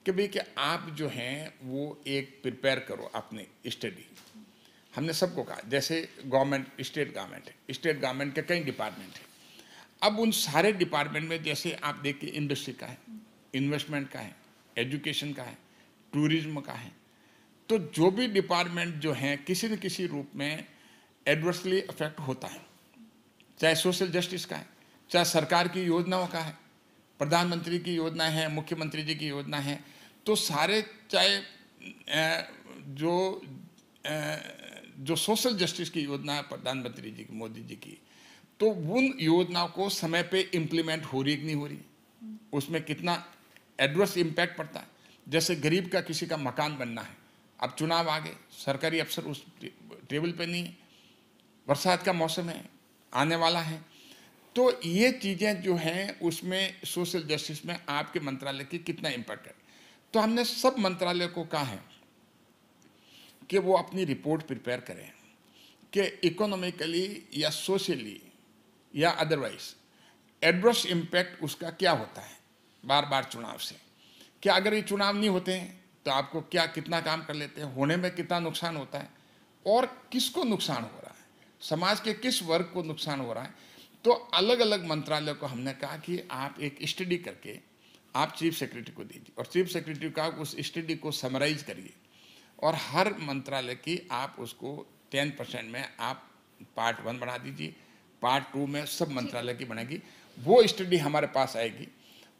S2: कि भाई कि आप जो हैं वो एक प्रिपेयर करो अपने स्टडी। हमने सबको कहा, जैसे गवर्नमेंट, स्टेट गवर्नमेंट है, स्टेट गवर्नमेंट के कई डिपार्टमेंट है। अब उन सारे डिपार्टमेंट में जैसे आप देखिए इंडस्ट्री का है, इन्वेस्टमेंट का है, एजुकेशन का है, टूरिज्म का है, तो जो भी डिपार्टमेंट जो है किसी न किसी रूप में एडवर्सली अफेक्ट होता है, चाहे सोशल जस्टिस का है, चाहे सरकार की योजनाओं का है, प्रधानमंत्री की योजना है, मुख्यमंत्री जी की योजना है, तो सारे चाहे जो सोशल जस्टिस की योजना है प्रधानमंत्री जी की, मोदी जी की, तो उन योजनाओं को समय पे इम्प्लीमेंट हो रही कि नहीं हो रही, उसमें कितना एडवर्स इम्पैक्ट पड़ता है। जैसे गरीब का किसी का मकान बनना है, अब चुनाव आ गए, सरकारी अफसर उस टेबल पे नहीं है, बरसात का मौसम है, आने वाला है, तो ये चीज़ें जो हैं उसमें सोशल जस्टिस में आपके मंत्रालय की कितना इम्पैक्ट है। तो हमने सब मंत्रालय को कहा है कि वो अपनी रिपोर्ट प्रिपेयर करें कि इकोनॉमिकली या सोशली या अदरवाइज एडवर्स इम्पैक्ट उसका क्या होता है बार बार चुनाव से। क्या अगर ये चुनाव नहीं होते हैं तो आपको क्या कितना काम कर लेते हैं, होने में कितना नुकसान होता है और किसको नुकसान हो रहा है, समाज के किस वर्ग को नुकसान हो रहा है। तो अलग अलग मंत्रालय को हमने कहा कि आप एक स्टडी करके आप चीफ सेक्रेटरी को दीजिए और चीफ सेक्रेटरी का उस स्टडी को समराइज करिए और हर मंत्रालय की आप उसको 10% में आप पार्ट 1 बना दीजिए, पार्ट 2 में सब मंत्रालय की बनेगी, वो स्टडी हमारे पास आएगी,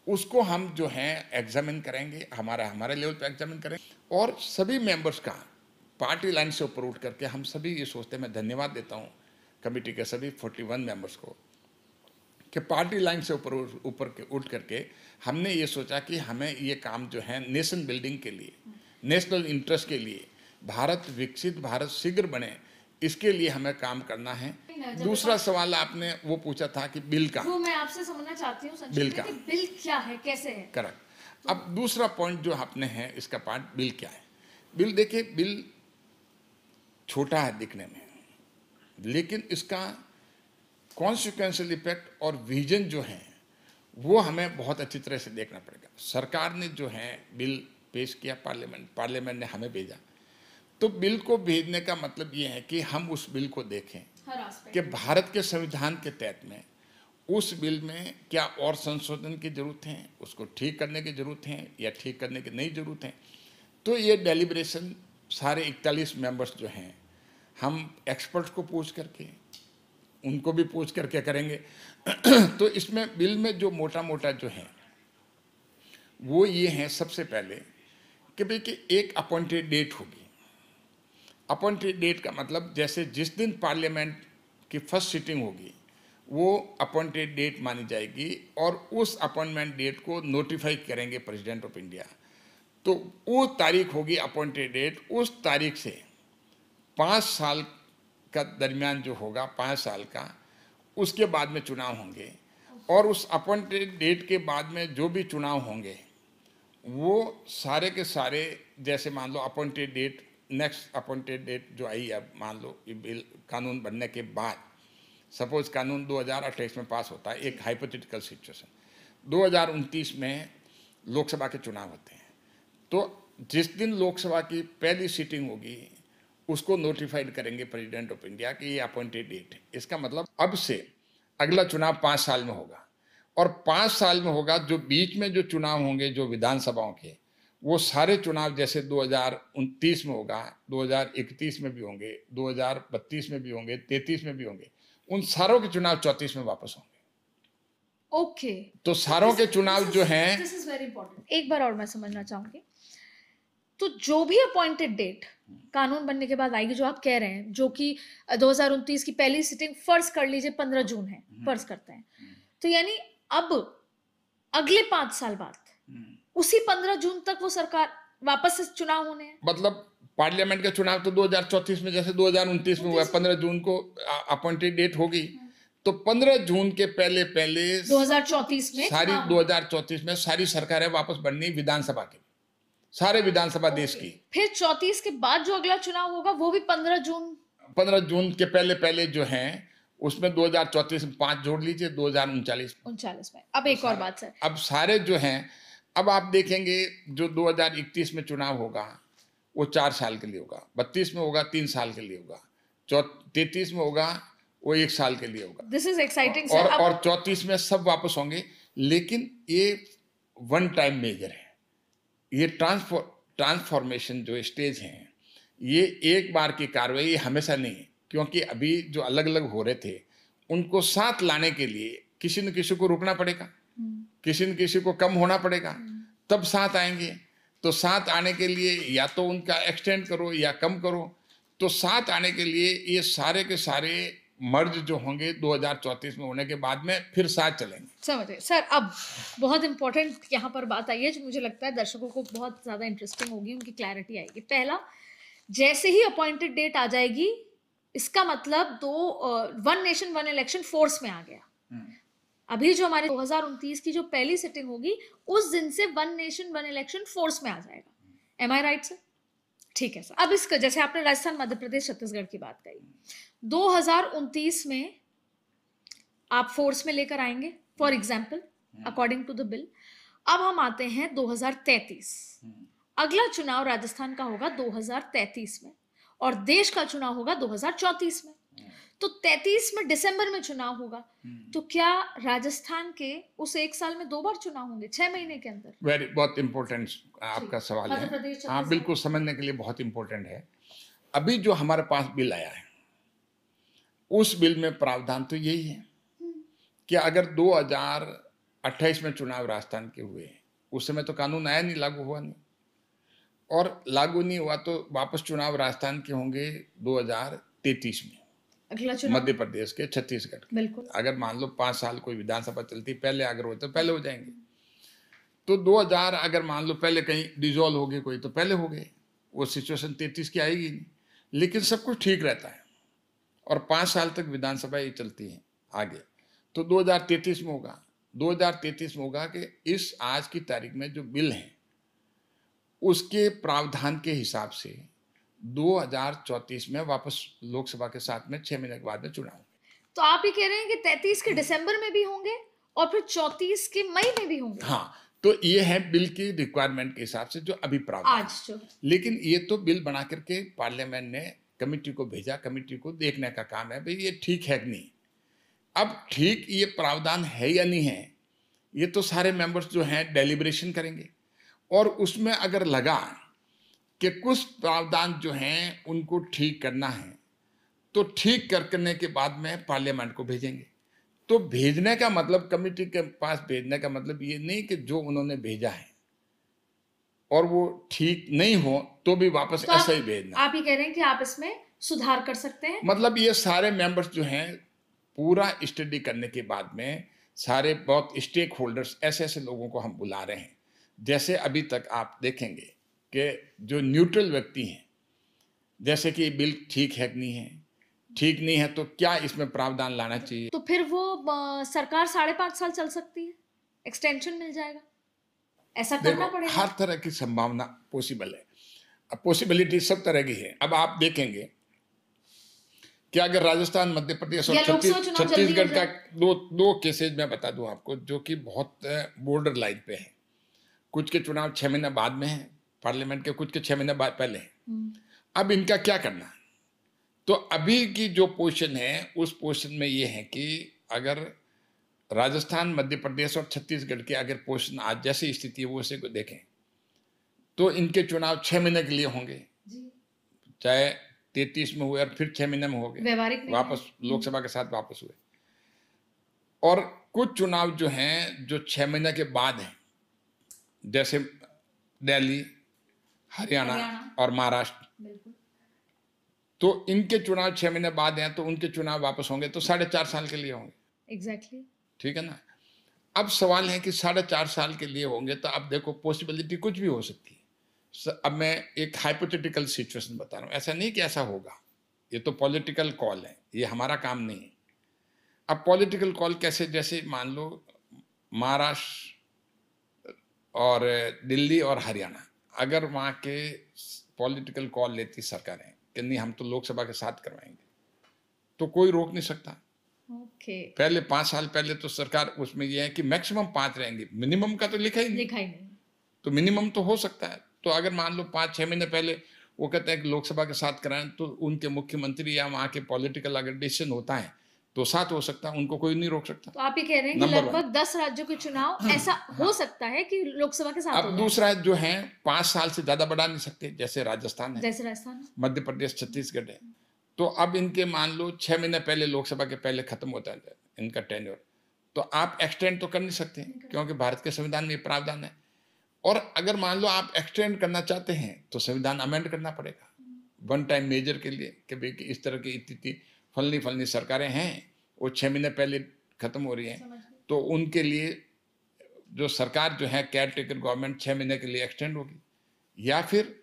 S2: उसको हम जो है एग्जामिन करेंगे, हमारे लेवल पे एग्जामिन करेंगे और सभी मेंबर्स का पार्टी लाइन से ऊपर उठ करके हम सभी ये सोचते हैं, मैं धन्यवाद देता हूँ कमेटी के सभी 41 मेंबर्स को कि पार्टी लाइन से ऊपर उठ करके हमने ये सोचा कि हमें ये काम जो है नेशन बिल्डिंग के लिए, नेशनल इंटरेस्ट के लिए, भारत विकसित भारत शीघ्र बने, इसके लिए हमें काम करना है। दूसरा सवाल आपने वो पूछा था कि बिल का,
S1: वो मैं आपसे समझना चाहती हूँ
S2: बिल का,
S1: बिल क्या है, कैसे है।
S2: करेक्ट। अब दूसरा पॉइंट जो आपने है इसका पार्ट बिल क्या है। बिल देखिए, बिल छोटा है दिखने में, लेकिन इसका कॉन्सिक्वेंशियल इफेक्ट और विजन जो है वो हमें बहुत अच्छी तरह से देखना पड़ेगा। सरकार ने जो है बिल पेश किया, पार्लियामेंट ने हमें भेजा, तो बिल को भेजने का मतलब ये है कि हम उस बिल को देखें कि भारत के संविधान के तहत में उस बिल में क्या और संशोधन की जरूरत है, उसको ठीक करने की जरूरत है या ठीक करने की नहीं जरूरत है। तो ये डेलिब्रेशन सारे 41 मेंबर्स जो हैं हम एक्सपर्ट्स को पूछ करके, उनको भी पूछ करके करेंगे। तो इसमें बिल में जो मोटा मोटा जो है वो ये है, सबसे पहले कि भाई कि एक अपॉइंटेड डेट होगी। अपॉइंटेड डेट का मतलब जैसे जिस दिन पार्लियामेंट की फर्स्ट सिटिंग होगी वो अपॉइंटेड डेट मानी जाएगी और उस अपॉइंटमेंट डेट को नोटिफाई करेंगे प्रेसिडेंट ऑफ इंडिया। तो वो तारीख होगी अपॉइंटेड डेट, उस तारीख से 5 साल का दरमियान जो होगा, 5 साल का, उसके बाद में चुनाव होंगे और उस अपॉइंटेड डेट के बाद में जो भी चुनाव होंगे वो सारे के सारे, जैसे मान लो appointed date, next appointed date जो आई, अब मान लो ये बिल कानून बनने के बाद, सपोज कानून 2028 में पास होता है, एक हाइपोथेटिकल सिचुएशन, 2029 में लोकसभा के चुनाव होते हैं, तो जिस दिन लोकसभा की पहली सीटिंग होगी उसको नोटिफाइड करेंगे प्रेसिडेंट ऑफ इंडिया कि ये अपॉइंटेड डेट है। इसका मतलब अब से अगला चुनाव 5 साल में होगा और 5 साल में होगा, जो बीच में जो चुनाव होंगे जो विधानसभाओं के, वो सारे चुनाव जैसे 2029 में होगा, 2031 में भी होंगे, 2032 में भी होंगे, 33 में भी होंगे, उन सारों के चुनाव 34 में वापस होंगे।
S1: ओके,
S2: तो सारों के चुनाव जो हैं,
S1: दिस इज वेरी इंपॉर्टेंट। एक बार और मैं समझना चाहूंगी, तो जो भी अपॉइंटेड डेट कानून बनने के बाद आएगी, जो आप कह रहे हैं, जो कि 2029 की पहली सिटिंग फर्ज कर लीजिए 15 जून है, फर्ज करते हैं, तो यानी अब अगले 5 साल बाद उसी 15 जून तक वो सरकार वापस से चुनाव होने हैं।
S2: मतलब पार्लियामेंट का चुनाव तो 2034 में जैसे 2029 में हुआ, 15 जून को अपॉइंटेड डेट होगी, तो 15 जून के पहले
S1: 2034 में
S2: सारी 2034 में सारी सरकारें वापस बननी विधानसभा की, सारे विधानसभा देश की।
S1: फिर 34 के बाद जो अगला चुनाव होगा वो भी 15 जून
S2: के पहले जो हैं उसमें 2034 में 5 जोड़ लीजिए, 2039
S1: में। अब एक और बात सर,
S2: अब सारे जो हैं, अब आप देखेंगे जो 2031 में चुनाव होगा वो 4 साल के लिए होगा, 32 में होगा 3 साल के लिए होगा, 33 में होगा वो 1 साल के लिए होगा।
S1: दिस इज एक्साइटिंग
S2: और
S1: सर।
S2: और 34 में सब वापस होंगे, लेकिन ये वन टाइम मेजर है। ये ट्रांसफॉर्मेशन जो स्टेज हैं, ये एक बार की कार्रवाई, ये हमेशा नहीं है, क्योंकि अभी जो अलग अलग हो रहे थे उनको साथ लाने के लिए किसी न किसी को रुकना पड़ेगा, किसी न किसी को कम होना पड़ेगा, तब साथ आएंगे। तो साथ आने के लिए या तो उनका एक्सटेंड करो या कम करो। तो साथ आने के लिए ये सारे के सारे मर्ज जो होंगे 2034 में होने के बाद में फिर साथ चलेंगे।
S1: समझ गए सर। अब बहुत इंपॉर्टेंट यहाँ पर बात आई है जो मुझे लगता है दर्शकों को बहुत ज्यादा इंटरेस्टिंग होगी, उनकी क्लैरिटी आएगी। पहला, जैसे ही अपॉइंटेड डेट आ जाएगी, इसका मतलब one nation one election force में आ गया। अभी जो हमारे 2029 की जो पहली सिटिंग होगी, उस दिन से one nation one election force में आ जाएगा। एम आई राइट सर? ठीक है सर। अब इसका, जैसे आपने राजस्थान, मध्य प्रदेश, छत्तीसगढ़ की बात कही, 2029 में आप फोर्स में लेकर आएंगे for example according to the bill. अब हम आते हैं 2033। अगला चुनाव राजस्थान का होगा 2033 में और देश का चुनाव होगा 2034 में। तो 33 में दिसंबर में चुनाव होगा। तो क्या राजस्थान के उस 1 साल में 2 बार चुनाव होंगे 6 महीने के अंदर?
S2: बहुत इंपॉर्टेंट आपका सवाल है। हाँ, बिल्कुल समझने के लिए बहुत इंपॉर्टेंट है। अभी जो हमारे पास बिल आया है, उस बिल में प्रावधान तो यही है कि अगर 2028 में चुनाव राजस्थान के हुए, उस समय तो कानून आया नहीं, लागू हुआ नहीं, और लागू नहीं हुआ तो वापस चुनाव राजस्थान के होंगे 2033 में,
S1: अगला चुनाव
S2: मध्य प्रदेश के, छत्तीसगढ़ के।
S1: बिल्कुल।
S2: अगर मान लो 5 साल कोई विधानसभा चलती, पहले अगर हो तो पहले हो जाएंगे। तो 2000 अगर मान लो पहले कहीं डिजोल्व हो गए कोई, तो पहले हो गए। वो सिचुएशन 33 की आएगी नहीं, लेकिन सब कुछ ठीक रहता है और 5 साल तक विधानसभा ही चलती है आगे। तो 2033 में होगा। 2033 में होगा कि इस आज की तारीख में जो बिल है उसके प्रावधान के हिसाब से 2034 में वापस लोकसभा के साथ में 6 महीने के बाद में चुनाव।
S1: तो आप ही कह रहे हैं कि 33 के दिसंबर में भी होंगे और फिर 34 के मई में भी होंगे?
S2: हाँ, तो ये है बिल की रिक्वायरमेंट के हिसाब से जो अभी प्रावधान
S1: आज जो।
S2: लेकिन ये तो बिल बना करके पार्लियामेंट ने कमेटी को भेजा, कमेटी को देखने का काम है भाई ये ठीक है कि नहीं। अब ठीक ये प्रावधान है या नहीं है, ये तो सारे मेंबर्स जो हैं डेलिब्रेशन करेंगे, और उसमें अगर लगा कि कुछ प्रावधान जो हैं उनको ठीक करना है तो ठीक करने के बाद में पार्लियामेंट को भेजेंगे। तो भेजने का मतलब, कमेटी के पास भेजने का मतलब ये नहीं कि जो उन्होंने भेजा है और वो ठीक नहीं हो तो भी वापस
S1: तो
S2: ऐसा ही भेजना।
S1: आप ही कह रहे हैं कि आप इसमें सुधार कर सकते हैं?
S2: मतलब ये सारे मेंबर्स जो हैं पूरा स्टडी करने के बाद में सारे बहुत स्टेक होल्डर्स, ऐसे ऐसे लोगों को हम बुला रहे हैं। जैसे अभी तक आप देखेंगे कि जो न्यूट्रल व्यक्ति हैं, जैसे कि बिल ठीक है कि नहीं है, ठीक नहीं है तो क्या इसमें प्रावधान लाना चाहिए।
S1: तो फिर वो सरकार 5.5 साल चल सकती है, एक्सटेंशन मिल जाएगा, ऐसा करना पड़ेगा।
S2: हर तरह की संभावना पॉसिबल है। अब पॉसिबिलिटी सब तरह की है। अब आप देखेंगे कि अगर राजस्थान, मध्य प्रदेश और छत्तीसगढ़ का दो केसेज मैं बता दूं आपको, जो कि बहुत बॉर्डर लाइन पे है। कुछ के चुनाव 6 महीने बाद में है पार्लियामेंट के, कुछ के 6 महीने बाद पहले है। अब इनका क्या करना है? तो अभी की जो पोजीशन है उस पोजीशन में ये है कि अगर राजस्थान, मध्य प्रदेश और छत्तीसगढ़ के अगर पोजीशन आज जैसी स्थिति है वो उसे को देखें तो इनके चुनाव 6 महीने के लिए होंगे, चाहे 33 में हुए और फिर 6 महीने में हो गए, वापस लोकसभा के साथ वापस हुए। और कुछ चुनाव जो हैं जो 6 महीने के बाद हैं, जैसे दिल्ली, हरियाणा और महाराष्ट्र, तो इनके चुनाव 6 महीने बाद हैं तो उनके चुनाव वापस होंगे तो 4.5 साल के लिए होंगे।
S1: एग्जैक्टली।
S2: ठीक है ना। अब सवाल है कि 4.5 साल के लिए होंगे तो अब देखो पॉसिबिलिटी कुछ भी हो सकती है। अब मैं एक हाइपोथेटिकल सिचुएशन बता रहा हूँ, ऐसा नहीं कि ऐसा होगा, ये तो पॉलिटिकल कॉल है, ये हमारा काम नहीं है। अब पॉलिटिकल कॉल कैसे, जैसे मान लो महाराष्ट्र और दिल्ली और हरियाणा, अगर वहाँ के पॉलिटिकल कॉल लेती सरकारें कि नहीं हम तो लोकसभा के साथ करवाएंगे, तो कोई रोक नहीं सकता। पहले 5 साल पहले तो सरकार उसमें ये है कि मैक्सिमम 5 रहेंगे, मिनिमम का तो लिखा ही नहीं। तो मिनिमम तो हो सकता है। तो अगर मान लो 5-6 महीने पहले वो कहते हैं कि लोकसभा के साथ कराएं, तो उनके मुख्यमंत्री या वहाँ के पॉलिटिकल अगर डिसीजन होता है तो 7 हो सकता है, उनको कोई नहीं रोक सकता।
S1: तो आप ये कह रहे हैं कि
S2: नंबर
S1: लगभग 10 राज्यों के चुनाव ऐसा हो सकता है कि लोकसभा के साथ हो
S2: अब
S1: जाए।
S2: दूसरा जो है 5 साल से ज्यादा बढ़ा नहीं सकते, जैसे राजस्थान है,
S1: जैसे राजस्थान,
S2: मध्य प्रदेश, छत्तीसगढ़ है। तो अब इनके मान लो 6 महीने पहले लोकसभा के पहले खत्म होता है इनका टेन्योर, तो आप एक्सटेंड तो कर नहीं सकते, क्योंकि भारत के संविधान में प्रावधान है। और अगर मान लो आप एक्सटेंड करना चाहते हैं तो संविधान अमेंड करना पड़ेगा वन टाइम मेजर के लिए, कि भाई कि इस तरह की इतनी फलनी फलनी सरकारें हैं, वो 6 महीने पहले खत्म हो रही हैं, तो उनके लिए जो सरकार जो है केयर टेकर गवर्नमेंट 6 महीने के लिए एक्सटेंड होगी, या फिर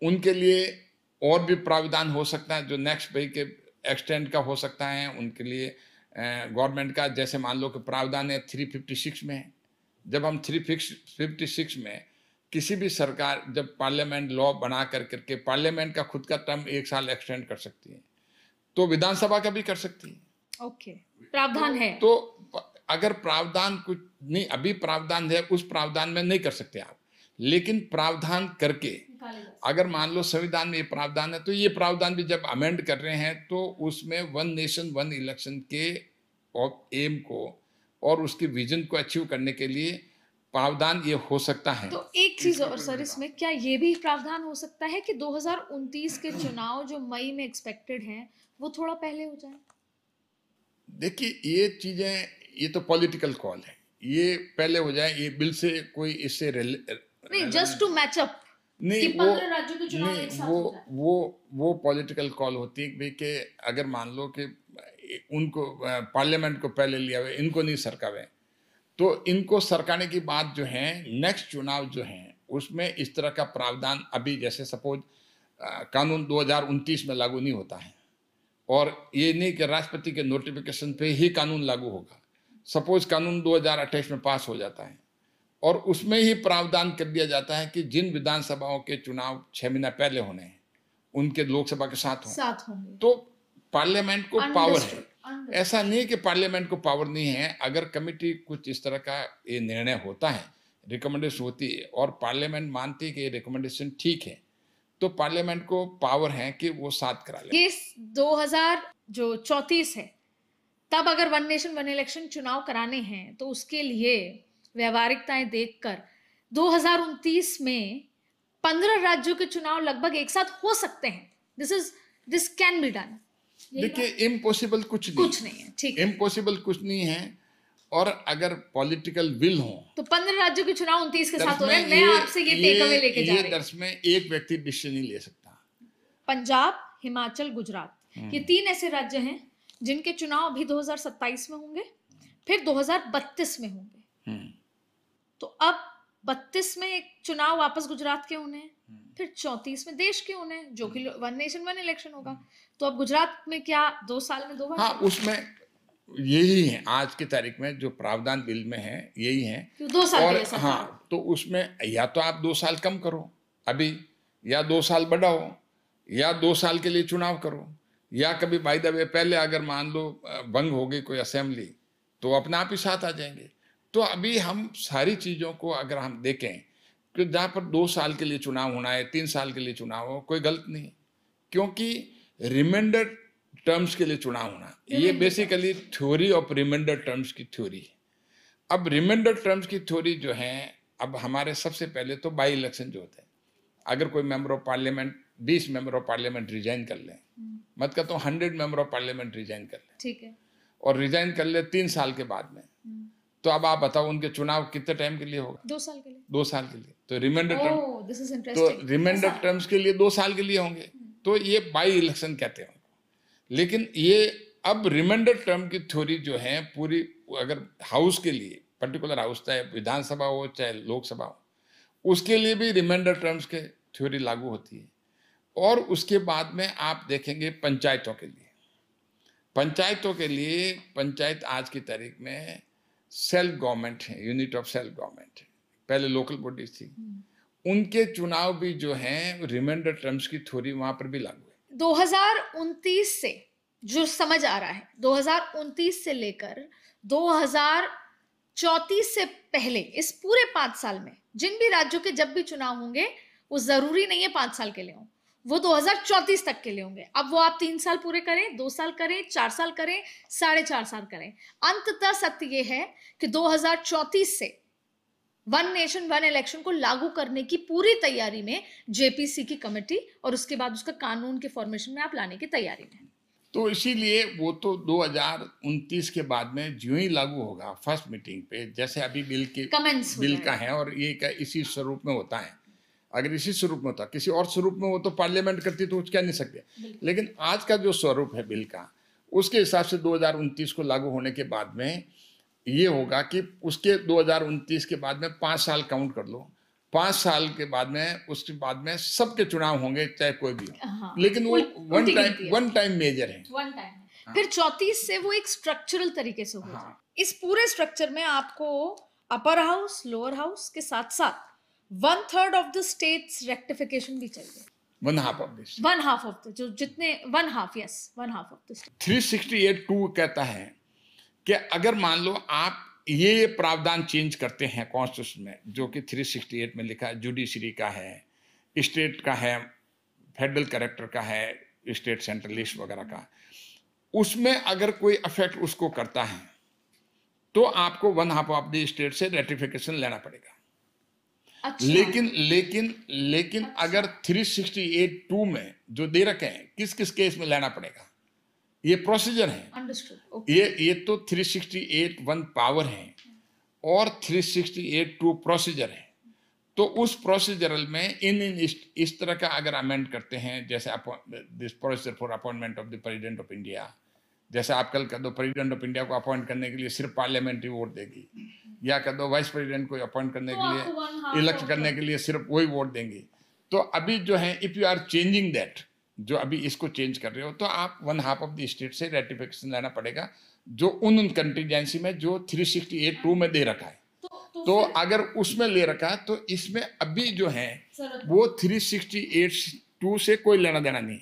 S2: उनके लिए और भी प्रावधान हो सकता है जो नेक्स्ट भाई के एक्सटेंड का हो सकता है उनके लिए गवर्नमेंट का। जैसे मान लो कि प्रावधान है 356 में है, जब हम 356 में किसी भी सरकार जब पार्लियामेंट लॉ बना करके पार्लियामेंट का खुद का टर्म 1 साल एक्सटेंड कर सकती है, तो विधानसभा का भी कर सकती है।
S1: ओके, प्रावधान है।
S2: तो अगर प्रावधान कुछ नहीं, अभी प्रावधान है, उस प्रावधान में नहीं कर सकते आप, लेकिन प्रावधान करके अगर मान लो संविधान में ये प्रावधान है, तो ये प्रावधान भी जब अमेंड कर रहे हैं तो उसमें वन नेशन वन इलेक्शन के एम को और उसके विजन को अचीव करने के लिए प्रावधान ये हो सकता है।
S1: तो एक चीज और सर, इसमें क्या ये भी प्रावधान हो सकता है कि 2029 के चुनाव जो मई में एक्सपेक्टेड हैं वो थोड़ा पहले हो जाए?
S2: देखिए ये चीजें, ये तो पॉलिटिकल कॉल है, ये पहले हो जाए, ये बिल से कोई इससे
S1: नहीं, जस्ट टू मैच अप
S2: नहीं,
S1: कि 15 राज्यों के चुनाव एक साथ हो जाए।
S2: वो पॉलिटिकल कॉल होती है भाई कि अगर मान लो कि उनको पार्लियामेंट को पहले लिया हुआ, इनको नहीं सरकावे, तो इनको सरकाने की बात जो है नेक्स्ट चुनाव जो है उसमें इस तरह का प्रावधान, अभी जैसे सपोज कानून 2029 में लागू नहीं होता है, और ये नहीं कि राष्ट्रपति के नोटिफिकेशन पे ही कानून लागू होगा। सपोज कानून 2028 में पास हो जाता है और उसमें ही प्रावधान कर दिया जाता है कि जिन विधानसभाओं के चुनाव 6 महीना पहले होने हैं उनके लोकसभा के साथ होंगे, तो पार्लियामेंट को पावर है। ऐसा नहीं है कि पार्लियामेंट को पावर नहीं है, अगर कमेटी कुछ इस तरह का ये निर्णय होता है, रिकमेंडेशन होती है और पार्लियामेंट मानती है कि ये रिकमेंडेशन ठीक है, तो पार्लियामेंट को पावर है कि वो साथ करा ले।
S1: ये 2034 है, तब अगर वन नेशन वन इलेक्शन चुनाव कराने हैं तो उसके लिए व्यवहारिकताएं देखकर 2029 में 15 राज्यों के चुनाव लगभग एक साथ हो सकते हैं। This can be done.
S2: देखिए इम्पॉसिबल कुछ
S1: नहीं है, ठीक है,
S2: इम्पॉसिबल कुछ नहीं है, और अगर पॉलिटिकल विल हो
S1: तो 15 राज्यों के चुनाव 29 के साथ हो रहे हैं। मैं आपसे ये टेक अवे लेके जा रही हूं।
S2: दर्श में एक व्यक्ति डिसीजन नहीं ले सकता।
S1: पंजाब, हिमाचल, गुजरात, ये 3 ऐसे राज्य हैं जिनके चुनाव अभी 2027 में होंगे, फिर 2032 में होंगे। तो अब 32 में एक चुनाव वापस गुजरात के होने हैं, फिर 34 में देश के होने हैं, जो कि वन नेशन वन इलेक्शन होगा। तो अब गुजरात में क्या 2 साल में 2 बार?
S2: हाँ, उसमें यही है आज की तारीख में जो प्रावधान बिल में है, यही है
S1: 2 साल
S2: और
S1: के लिए।
S2: हाँ, तो उसमें या तो आप 2 साल कम करो अभी, या 2 साल बढ़ाओ, या 2 साल के लिए चुनाव करो, या कभी बाय द वे पहले अगर मान लो भंग हो गई कोई असेंबली तो अपने आप ही साथ आ जाएंगे। तो अभी हम सारी चीज़ों को अगर हम देखें कि जहाँ पर 2 साल के लिए चुनाव होना है, 3 साल के लिए चुनाव हो, कोई गलत नहीं, क्योंकि रिमाइंडर टर्म्स के लिए चुनाव होना, ये basically theory of reminder terms की थ्योरी है। अब रिमाइंडर टर्म्स की थ्योरी जो है, अब हमारे सबसे पहले तो बाई इलेक्शन जो होते हैं, अगर कोई member of parliament 20 member of parliament resign कर ले, मत कहता हूँ 100 मेंबर ऑफ पार्लियामेंट रिजाइन कर ले, ठीक है, और रिजाइन कर ले 3 साल के बाद में, तो अब आप बताओ उनके चुनाव कितने टाइम के लिए होगा?
S1: 2 साल के लिए।
S2: 2 साल के लिए। तो रिमाइंडर टर्म, तो रिमाइंडर टर्म्स के लिए 2 साल के लिए होंगे, तो ये बाई इलेक्शन कहते हैं। लेकिन ये अब रिमाइंडर टर्म की थ्योरी जो है पूरी, अगर हाउस के लिए पर्टिकुलर हाउस, चाहे विधानसभा हो चाहे लोकसभा हो, उसके लिए भी रिमाइंडर टर्म्स के थ्योरी लागू होती है। और उसके बाद में आप देखेंगे पंचायतों के लिए, पंचायत आज की तारीख में सेल्फ गवर्नमेंट है, यूनिट ऑफ सेल्फ गवर्नमेंट है, पहले लोकल बॉडीज थी, उनके चुनाव भी जो हैं रिमाइंडर टर्म्स की थ्योरी वहां पर भी लागू है।
S1: 2029 से जो समझ आ रहा है, 2029 से लेकर 2034 से पहले इस पूरे 5 साल में जिन भी राज्यों के जब भी चुनाव होंगे, वो जरूरी नहीं है 5 साल के लिए हो, वो 2034 तक के लिए होंगे। अब वो आप 3 साल पूरे करें, 2 साल करें, 4 साल करें, 4.5 साल करें, अंततः सत्य ये है कि 2034 से वन नेशन वन इलेक्शन को लागू करने की पूरी तैयारी में जेपीसी की कमेटी और उसके बाद उसका कानून के फॉर्मेशन में आप लाने की तैयारी में।
S2: तो इसीलिए वो तो 2029 के बाद में जो ही लागू होगा फर्स्ट मीटिंग पे, जैसे अभी बिल का है और ये का इसी स्वरूप में होता है। अगर इसी स्वरूप में होता, किसी और स्वरूप में हो तो पार्लियामेंट करती तो कुछ कह नहीं सकते, लेकिन आज का जो स्वरूप है बिल का, उसके हिसाब से 2029 को लागू होने के बाद में ये होगा कि उसके 2029 के बाद में 5 साल काउंट कर लो, 5 साल के बाद में उसके बाद में सबके चुनाव होंगे चाहे कोई भी हो।
S1: हाँ,
S2: लेकिन वो वन टाइम मेजर है,
S1: वन टाइम। हाँ। फिर 34 से वो एक स्ट्रक्चरल तरीके से होगा। हाँ। इस पूरे स्ट्रक्चर में आपको अपर हाउस लोअर हाउस के साथ साथ 1/3 ऑफ द स्टेट्स रेक्टिफिकेशन भी चाहिए।
S2: 1/2 ऑफ दिस,
S1: 1/2 ऑफ द जो जितने 1/2 यस 1/2 ऑफ द स्टेट।
S2: 368(2) कहता है कि अगर मान लो आप ये प्रावधान चेंज करते हैं कॉन्स्टिट्यूशन में, जो कि 368 में लिखा है, जुडिशरी का है, स्टेट का है, फेडरल करेक्टर का है, स्टेट सेंट्रलिस्ट वगैरह का, उसमें अगर कोई अफेक्ट उसको करता है तो आपको 1/2 ऑफ द स्टेट से रेटिफिकेशन लेना पड़ेगा। अच्छा। लेकिन अच्छा। अगर 368(2) में जो दे रखे हैं किस किस केस में लेना पड़ेगा, ये प्रोसीजर है।
S1: okay.
S2: ये तो 368(1) पावर है और 368(2) प्रोसीजर है। तो उस प्रोसीजरल में इस तरह का अगर अमेंड करते हैं, जैसे this procedure for appointment of the president of India, जैसे आप कल कर दो प्रेसिडेंट ऑफ इंडिया को अपॉइंट करने के लिए सिर्फ पार्लियामेंट्री वोट देगी, या कर दो वाइस प्रेसिडेंट को अपॉइंट करने के लिए, इलेक्ट करने के लिए सिर्फ वही वोट देंगे। तो अभी जो है, if you are changing that, जो अभी इसको चेंज कर रहे हो, तो आप 1/2 ऑफ द स्टेट से रेटिफिकेशन लेना पड़ेगा, जो उन कंटीजेंसी में जो 368(2) में दे रखा है। तो अगर उसमें ले रखा है तो इसमें अभी जो है वो 368(2) से कोई लेना देना नहीं।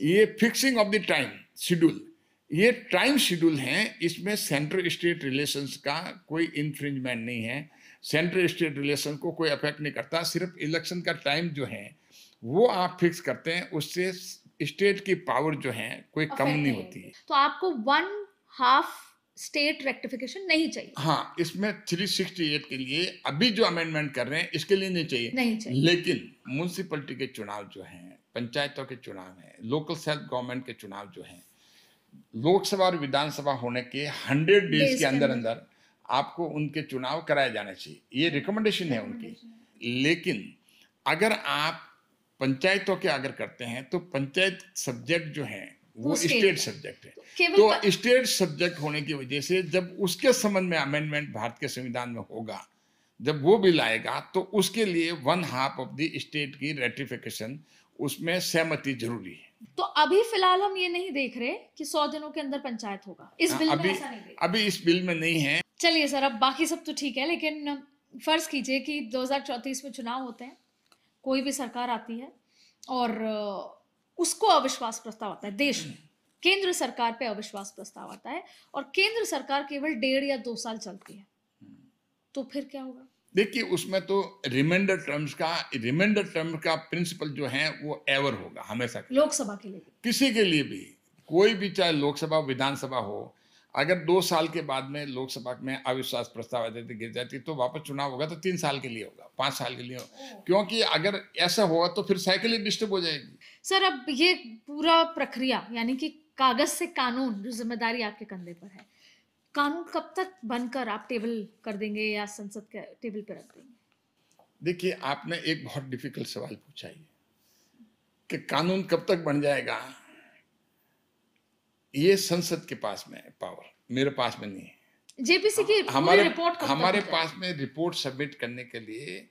S2: ये fixing of the time schedule, ये टाइम शेड्यूल है, इसमें सेंट्रल स्टेट रिलेशंस का कोई इन्फ्रिंजमेंट नहीं है, सेंट्रल स्टेट रिलेशन को कोई अफेक्ट नहीं करता। सिर्फ इलेक्शन का टाइम जो है वो आप फिक्स करते हैं, उससे स्टेट की पावर जो है कोई कम नहीं होती है।
S1: तो आपको 1/2 स्टेट रेक्टिफिकेशन नहीं चाहिए।
S2: हाँ, इसमें 368 के लिए अभी जो अमेंडमेंट कर रहे हैं इसके लिए नहीं चाहिए। लेकिन म्युनिसिपैलिटी के चुनाव जो हैं, पंचायतों के चुनाव हैं, लोकल सेल्फ गवर्नमेंट के चुनाव जो हैं, लोकसभा और विधानसभा होने के 100 डेज के अंदर अंदर आपको उनके चुनाव कराए जाने चाहिए, ये रिकमेंडेशन है उनकी। लेकिन अगर आप पंचायतों के अगर करते हैं तो पंचायत सब्जेक्ट जो है वो स्टेट सब्जेक्ट है। तो स्टेट सब्जेक्ट होने की वजह से जब उसके संबंध में अमेंडमेंट भारत के संविधान में होगा, जब वो बिल आएगा, तो उसके लिए 1/2 ऑफ द स्टेट की रेटिफिकेशन, उसमें सहमति जरूरी है।
S1: तो अभी फिलहाल हम ये नहीं देख रहे कि 100 दिनों के अंदर पंचायत होगा, इस बिल में ऐसा नहीं।
S2: अभी इस बिल में नहीं है।
S1: चलिए सर, अब बाकी सब तो ठीक है, लेकिन फर्ज कीजिए कि 2034 में चुनाव होते हैं, कोई भी सरकार आती है और उसको अविश्वास प्रस्ताव आता है, देश में केंद्र सरकार पे अविश्वास प्रस्ताव आता है और केंद्र सरकार केवल 1.5 या 2 साल चलती है, तो फिर क्या होगा?
S2: देखिए, उसमें तो रिमाइंडर टर्म का प्रिंसिपल जो है वो एवर होगा हमेशा।
S1: लोकसभा के लिए,
S2: किसी के लिए भी, कोई भी, चाहे लोकसभा विधानसभा हो, अगर 2 साल के बाद में लोकसभा में अविश्वास प्रस्ताव आ जाती, गिर जाती, तो वापस चुनाव होगा तो 3 साल के लिए होगा, 5 साल के लिए होगा, क्योंकि अगर ऐसा होगा तो फिर साइकिल ही डिस्टर्ब हो जाएगी।
S1: सर, अब ये पूरा प्रक्रिया, यानी कि कागज से कानून, जो जिम्मेदारी आपके कंधे पर है, कानून कब तक बनकर आप टेबल कर देंगे या संसद के टेबल पर रख देंगे?
S2: देखिए, आपने एक बहुत डिफिकल्ट सवाल पूछा है कि कानून कब तक बन जाएगा। ये संसद के पास में पावर, मेरे पास में नहीं है।
S1: जेपीसी की हमारे
S2: पास में रिपोर्ट सबमिट करने के लिए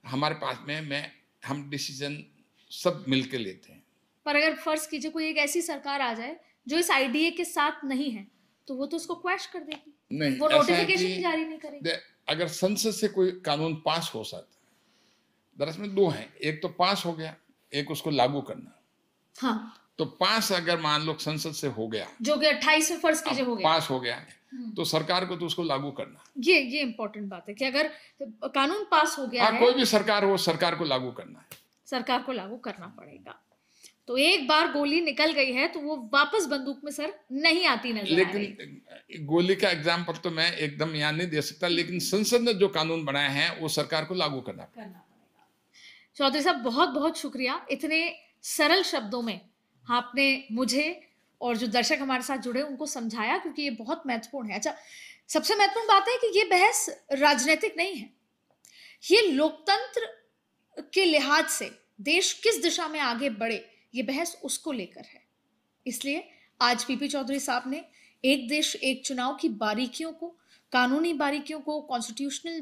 S2: हमारे पास में हम डिसीजन सब मिलकर लेते हैं।
S1: पर अगर फर्ज कीजिए कोई एक ऐसी सरकार आ जाए जो इस आईडीए के साथ नहीं है, तो वो तो उसको क्वैश कर देगी,
S2: नहीं,
S1: वो नोटिफिकेशन जारी नहीं करेगी।
S2: अगर संसद से कोई कानून पास हो सकता है, दरअसल में 2 हैं, एक तो पास हो गया, एक उसको लागू करना।
S1: हाँ,
S2: तो पास अगर मान लो संसद से हो गया,
S1: जो कि 28 में फर्ज कीजिए हो गया,
S2: पास हो गया, तो सरकार को तो उसको लागू करना।
S1: ये इंपॉर्टेंट बात है कि अगर कानून पास हो गया है,
S2: कोई भी सरकार हो, सरकार को लागू करना है,
S1: सरकार को लागू करना पड़ेगा। तो एक बार गोली निकल गई है तो वो वापस बंदूक में सर नहीं आती नजर आ रही।
S2: लेकिन गोली का एग्जाम्पल तो मैं एकदम यहाँ नहीं दे सकता, लेकिन संसद ने जो कानून बनाए हैं वो सरकार को लागू करना पड़ेगा।
S1: चौधरी साहब बहुत बहुत शुक्रिया, इतने सरल शब्दों में आपने मुझे और जो दर्शक हमारे साथ जुड़े उनको समझाया, क्योंकि ये बहुत महत्वपूर्ण है। अच्छा, सबसे महत्वपूर्ण बात है कि ये बहस राजनीतिक नहीं है, ये लोकतंत्र के लिहाज से देश किस दिशा में आगे बढ़े ये बहस उसको लेकर है। इसलिए आज पीपी चौधरी साहब ने एक देश एक चुनाव की बारीकियों को, कानूनी बारीकियों को, कॉन्स्टिट्यूशनल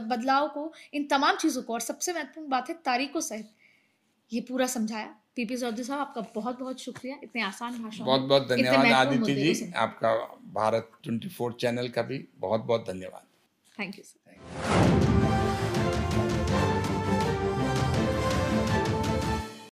S1: बदलाव को, इन तमाम चीजों को, और सबसे महत्वपूर्ण बात है तारीखों सहित ये पूरा समझाया। पीपी चौधरी साहब आपका बहुत बहुत शुक्रिया, इतने आसान भाषा में
S2: बहुत बहुत
S1: इतने
S2: धन्यवाद
S1: महत्वपूर्ण
S2: आदित्य
S1: मुद्दे को
S2: जी,
S1: समझा।
S2: आपका भारत 24 चैनल का भी बहुत बहुत धन्यवाद।
S1: Thank you sir.